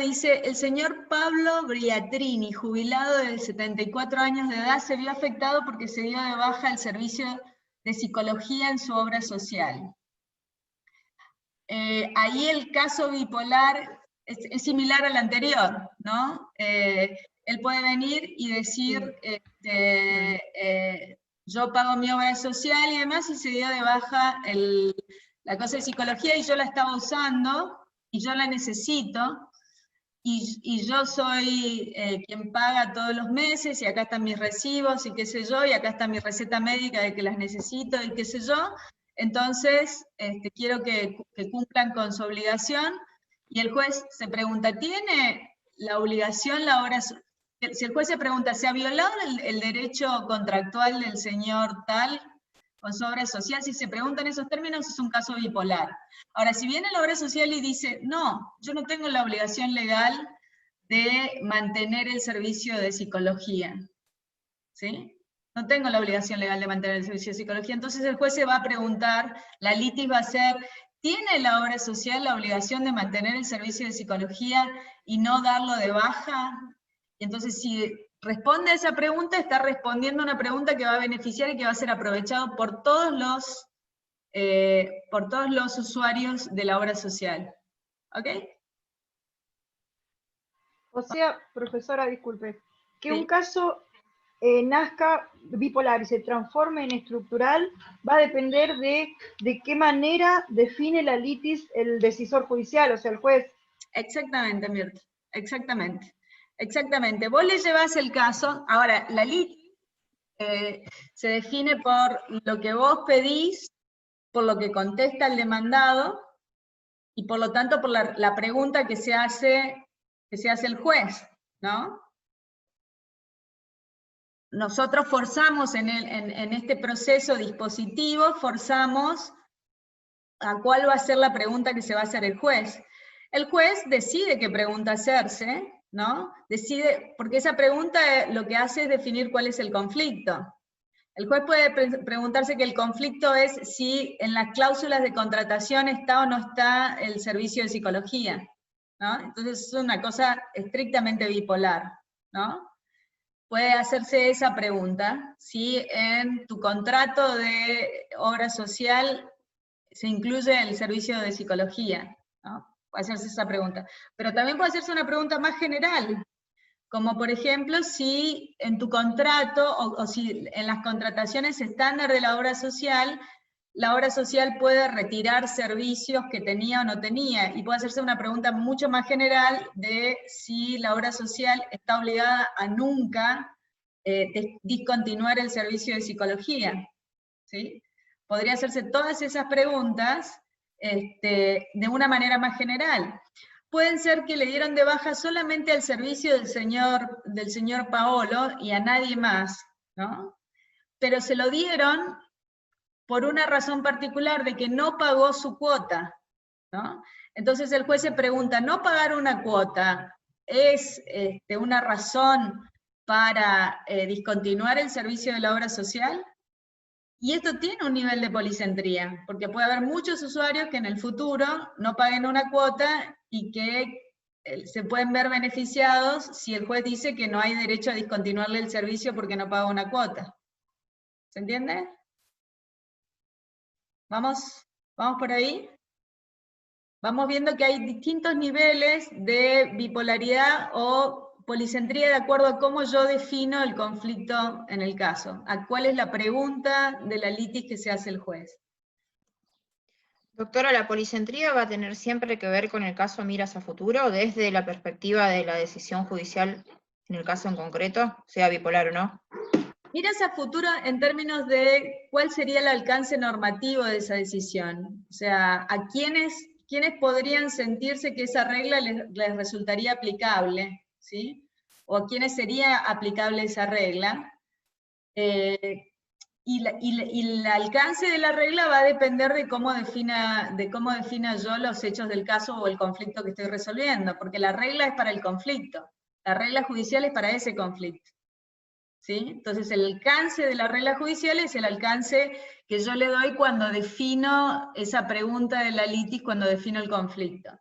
dice, el señor Pablo Briatrini, jubilado de 74 años de edad, se vio afectado porque se dio de baja el servicio de psicología en su obra social. Ahí el caso bipolar es similar al anterior, ¿no? Él puede venir y decir, yo pago mi obra social y demás, y se dio de baja la cosa de psicología y yo la estaba usando, y yo la necesito, y yo soy quien paga todos los meses, y acá están mis recibos, y qué sé yo, y acá está mi receta médica de que las necesito, y qué sé yo, entonces quiero que cumplan con su obligación, y el juez se pregunta, ¿tiene la obligación la obra social? Si el juez se pregunta, ¿se ha violado el derecho contractual del señor tal con su obra social? Si se pregunta en esos términos, es un caso bipolar. Ahora, si viene la obra social y dice, no, yo no tengo la obligación legal de mantener el servicio de psicología, ¿sí? No tengo la obligación legal de mantener el servicio de psicología, entonces el juez se va a preguntar, la litis va a ser, ¿tiene la obra social la obligación de mantener el servicio de psicología y no darlo de baja? Y entonces si responde a esa pregunta, está respondiendo a una pregunta que va a beneficiar y que va a ser aprovechado por todos los usuarios de la obra social. ¿Ok? O sea, profesora, disculpe, que Sí. un caso nazca bipolar y se transforme en estructural va a depender de qué manera define la litis el decisor judicial, o sea, el juez. Exactamente, Mirta, exactamente. Exactamente. Vos le llevás el caso, ahora, la litis se define por lo que vos pedís, por lo que contesta el demandado, y por lo tanto por la pregunta que se hace el juez, ¿no? Nosotros forzamos en este proceso dispositivo, forzamos a cuál va a ser la pregunta que se va a hacer el juez. El juez decide qué pregunta hacerse, ¿no? Decide, porque esa pregunta lo que hace es definir cuál es el conflicto. El juez puede preguntarse que el conflicto es si en las cláusulas de contratación está o no está el servicio de psicología, ¿no? Entonces es una cosa estrictamente bipolar, ¿no? Puede hacerse esa pregunta, si en tu contrato de obra social se incluye el servicio de psicología, ¿no? Puede hacerse esa pregunta. Pero también puede hacerse una pregunta más general, como por ejemplo, si en tu contrato, o si en las contrataciones estándar de la obra social puede retirar servicios que tenía o no tenía, y puede hacerse una pregunta mucho más general de si la obra social está obligada a nunca discontinuar el servicio de psicología, ¿sí? Podría hacerse todas esas preguntas de una manera más general. Pueden ser que le dieron de baja solamente al servicio del señor Paolo y a nadie más, ¿no? Pero se lo dieron por una razón particular de que no pagó su cuota, ¿no? Entonces el juez se pregunta, ¿no pagar una cuota es una razón para discontinuar el servicio de la obra social? Y esto tiene un nivel de policentría, porque puede haber muchos usuarios que en el futuro no paguen una cuota y que se pueden ver beneficiados si el juez dice que no hay derecho a discontinuarle el servicio porque no paga una cuota. ¿Se entiende? ¿Vamos por ahí? Vamos viendo que hay distintos niveles de bipolaridad o policentría de acuerdo a cómo yo defino el conflicto en el caso, a cuál es la pregunta de la litis que se hace el juez. Doctora, ¿la policentría va a tener siempre que ver con el caso miras a futuro, desde la perspectiva de la decisión judicial en el caso en concreto, sea bipolar o no? Miras a futuro en términos de cuál sería el alcance normativo de esa decisión. O sea, a quiénes podrían sentirse que esa regla les resultaría aplicable, ¿sí? O a quiénes sería aplicable esa regla. Y el alcance de la regla va a depender de cómo defina yo los hechos del caso o el conflicto que estoy resolviendo, porque la regla es para el conflicto, la regla judicial es para ese conflicto. ¿Sí? Entonces el alcance de la regla judicial es el alcance que yo le doy cuando defino esa pregunta de la litis, cuando defino el conflicto.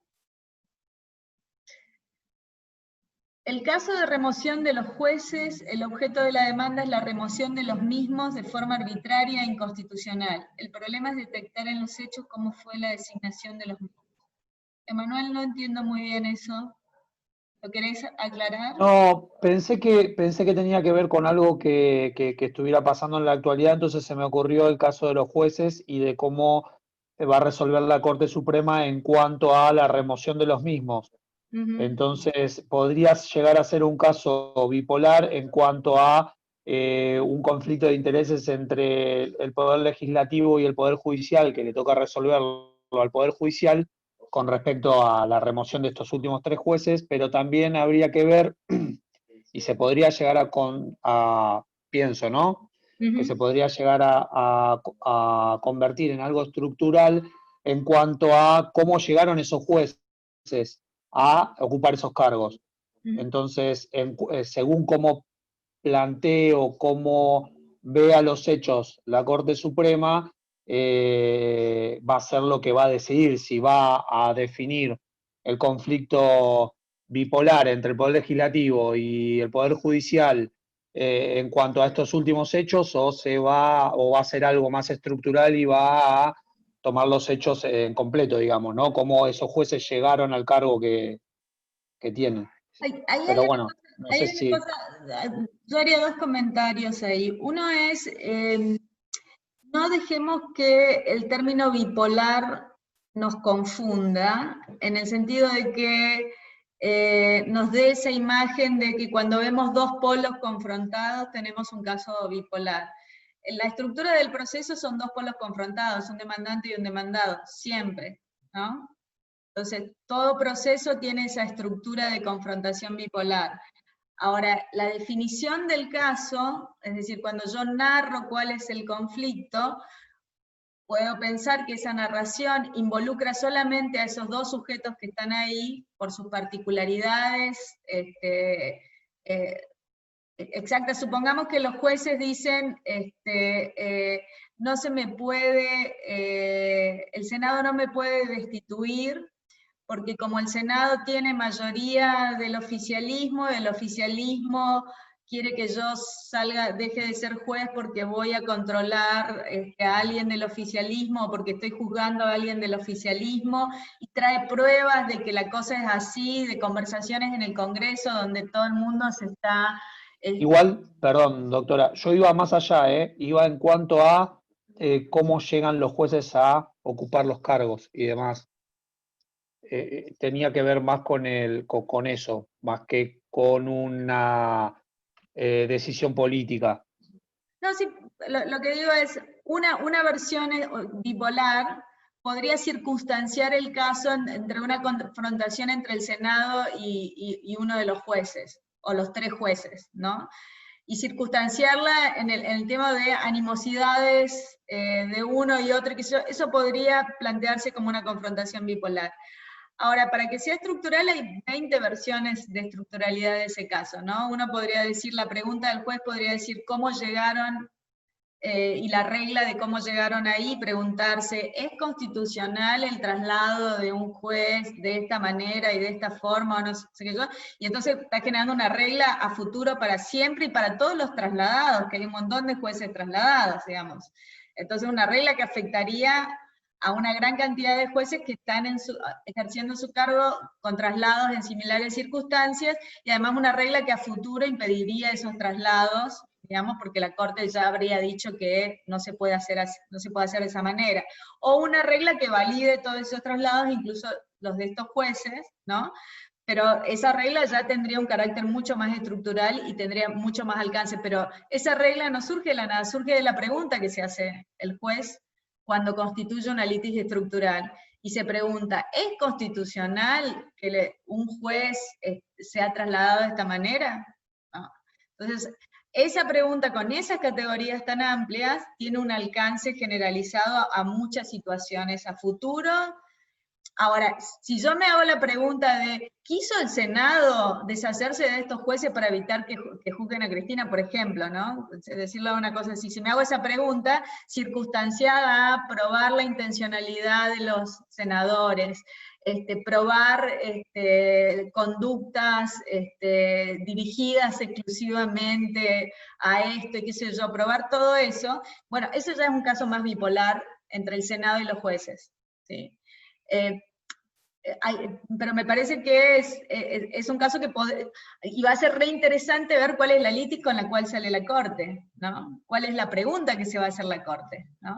El caso de remoción de los jueces, el objeto de la demanda es la remoción de los mismos de forma arbitraria e inconstitucional. El problema es detectar en los hechos cómo fue la designación de los mismos. Emanuel, no entiendo muy bien eso. ¿Lo querés aclarar? No, pensé que tenía que ver con algo que estuviera pasando en la actualidad, entonces se me ocurrió el caso de los jueces y de cómo va a resolver la Corte Suprema en cuanto a la remoción de los mismos. Ujú. Entonces, podría llegar a ser un caso bipolar en cuanto a un conflicto de intereses entre el Poder Legislativo y el Poder Judicial, que le toca resolverlo al Poder Judicial con respecto a la remoción de estos últimos 3 jueces, pero también habría que ver, y se podría llegar pienso, ¿no? Que se podría llegar a convertir en algo estructural en cuanto a cómo llegaron esos jueces a ocupar esos cargos. Entonces, según cómo planteo, cómo vea los hechos la Corte Suprema, va a ser lo que va a decidir, si va a definir el conflicto bipolar entre el Poder Legislativo y el Poder Judicial en cuanto a estos últimos hechos, o va a ser algo más estructural y va a tomar los hechos en completo, digamos, ¿no? Cómo esos jueces llegaron al cargo que tienen. Pero bueno, no sé si... Yo haría 2 comentarios ahí. Uno es, no dejemos que el término bipolar nos confunda, en el sentido de que nos dé esa imagen de que cuando vemos 2 polos confrontados tenemos un caso bipolar. En la estructura del proceso son 2 polos confrontados, un demandante y un demandado, siempre, ¿no? Entonces, todo proceso tiene esa estructura de confrontación bipolar. Ahora, la definición del caso, es decir, cuando yo narro cuál es el conflicto, puedo pensar que esa narración involucra solamente a esos 2 sujetos que están ahí por sus particularidades exactas. Supongamos que los jueces dicen, no se me puede, el Senado no me puede destituir, porque como el Senado tiene mayoría del oficialismo quiere que yo deje de ser juez porque voy a controlar a alguien del oficialismo, o porque estoy juzgando a alguien del oficialismo, y trae pruebas de que la cosa es así, de conversaciones en el Congreso donde todo el mundo se está... Igual, perdón, doctora, yo iba más allá, iba en cuanto a cómo llegan los jueces a ocupar los cargos y demás. Tenía que ver más con eso, más que con una decisión política. No, sí, lo que digo es, una versión bipolar podría circunstanciar el caso entre una confrontación entre el Senado y uno de los jueces, o los 3 jueces, ¿no? Y circunstanciarla en el tema de animosidades de uno y otro, que eso podría plantearse como una confrontación bipolar. Ahora, para que sea estructural hay 20 versiones de estructuralidad de ese caso, ¿no? Uno podría decir, la pregunta del juez podría decir cómo llegaron, y la regla de cómo llegaron ahí, preguntarse, ¿es constitucional el traslado de un juez de esta manera y de esta forma, o no sé qué yo? Y entonces está generando una regla a futuro para siempre y para todos los trasladados, que hay un montón de jueces trasladados, digamos. Entonces una regla que afectaría a una gran cantidad de jueces que están ejerciendo su cargo con traslados en similares circunstancias, y además una regla que a futuro impediría esos traslados, digamos, porque la Corte ya habría dicho que no se puede hacer de esa manera. O una regla que valide todos esos traslados, incluso los de estos jueces, ¿no? Pero esa regla ya tendría un carácter mucho más estructural y tendría mucho más alcance, pero esa regla no surge de la nada, surge de la pregunta que se hace el juez cuando constituye una litis estructural, y se pregunta, ¿es constitucional que un juez sea trasladado de esta manera? No. Entonces, esa pregunta con esas categorías tan amplias tiene un alcance generalizado a muchas situaciones a futuro. Ahora, si yo me hago la pregunta de, ¿quiso el Senado deshacerse de estos jueces para evitar que juzguen a Cristina, por ejemplo, ¿no? Decirle una cosa así, si me hago esa pregunta, circunstanciada a probar la intencionalidad de los senadores, probar conductas dirigidas exclusivamente a esto, y qué sé yo, probar todo eso, bueno, eso ya es un caso más bipolar entre el Senado y los jueces, ¿sí? pero me parece que es un caso que y va a ser re interesante ver cuál es la litis con la cual sale la Corte, ¿no? Cuál es la pregunta que se va a hacer la Corte, ¿no?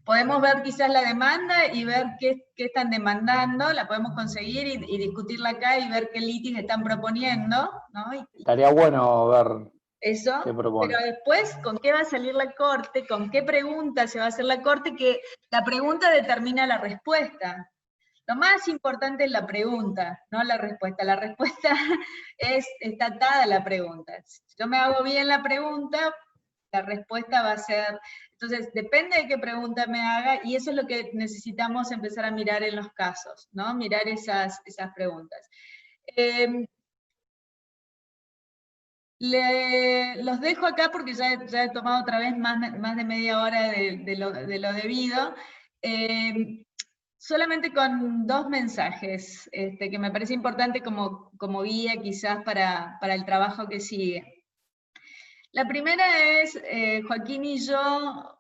Podemos ver quizás la demanda y ver qué están demandando, la podemos conseguir y discutirla acá y ver qué litis están proponiendo, ¿no? Estaría bueno ver Eso, qué propone. pero después, ¿con qué va a salir la Corte? ¿Con qué pregunta se va a hacer la Corte? Que la pregunta determina la respuesta. Lo más importante es la pregunta, no la respuesta. La respuesta está atada a la pregunta. Si yo me hago bien la pregunta, la respuesta va a ser... Entonces, depende de qué pregunta me haga, y eso es lo que necesitamos empezar a mirar en los casos, ¿no? Mirar esas preguntas. Los dejo acá porque ya he tomado otra vez más de media hora de lo debido. Solamente con 2 mensajes que me parece importante como guía quizás para el trabajo que sigue. La primera es, Joaquín y yo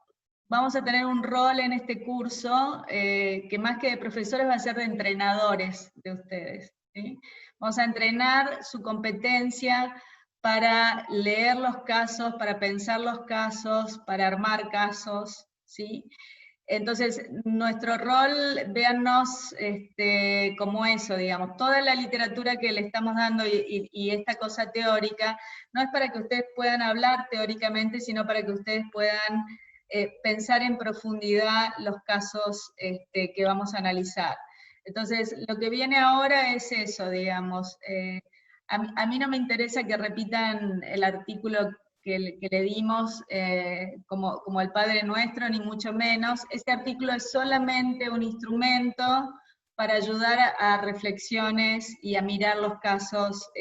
vamos a tener un rol en este curso que más que de profesores va a ser de entrenadores de ustedes, ¿sí? Vamos a entrenar su competencia para leer los casos, para pensar los casos, para armar casos, ¿sí? Entonces, nuestro rol, véannos como eso, digamos, toda la literatura que le estamos dando y esta cosa teórica, no es para que ustedes puedan hablar teóricamente, sino para que ustedes puedan pensar en profundidad los casos que vamos a analizar. Entonces, lo que viene ahora es eso, digamos. A mí no me interesa que repitan el artículo que le dimos como el Padre Nuestro, ni mucho menos. Este artículo es solamente un instrumento para ayudar a reflexiones y a mirar los casos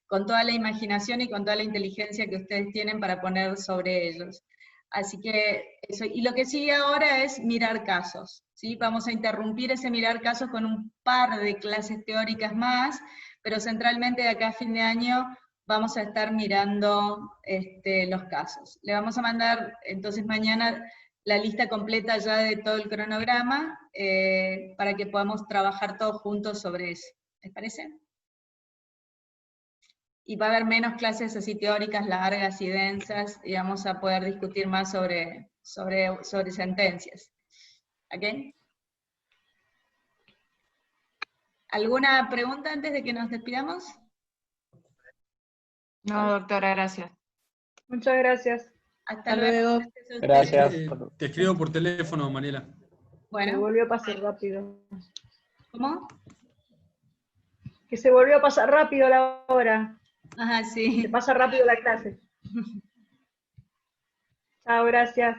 con toda la imaginación y con toda la inteligencia que ustedes tienen para poner sobre ellos. Así que eso, y lo que sigue ahora es mirar casos, ¿sí? Vamos a interrumpir ese mirar casos con un par de clases teóricas más, pero centralmente de acá a fin de año vamos a estar mirando los casos. Le vamos a mandar entonces mañana la lista completa ya de todo el cronograma para que podamos trabajar todos juntos sobre eso. ¿Les parece? Y va a haber menos clases así teóricas largas y densas, y vamos a poder discutir más sobre sentencias. ¿Ok? ¿Alguna pregunta antes de que nos despidamos? No, doctora, gracias. Muchas gracias. Hasta luego. Gracias. Te escribo por teléfono, Mariela. Se Bueno, volvió a pasar rápido. ¿cómo? Que se volvió a pasar rápido la hora. Ajá, sí. Se pasa rápido la clase. Chao, gracias.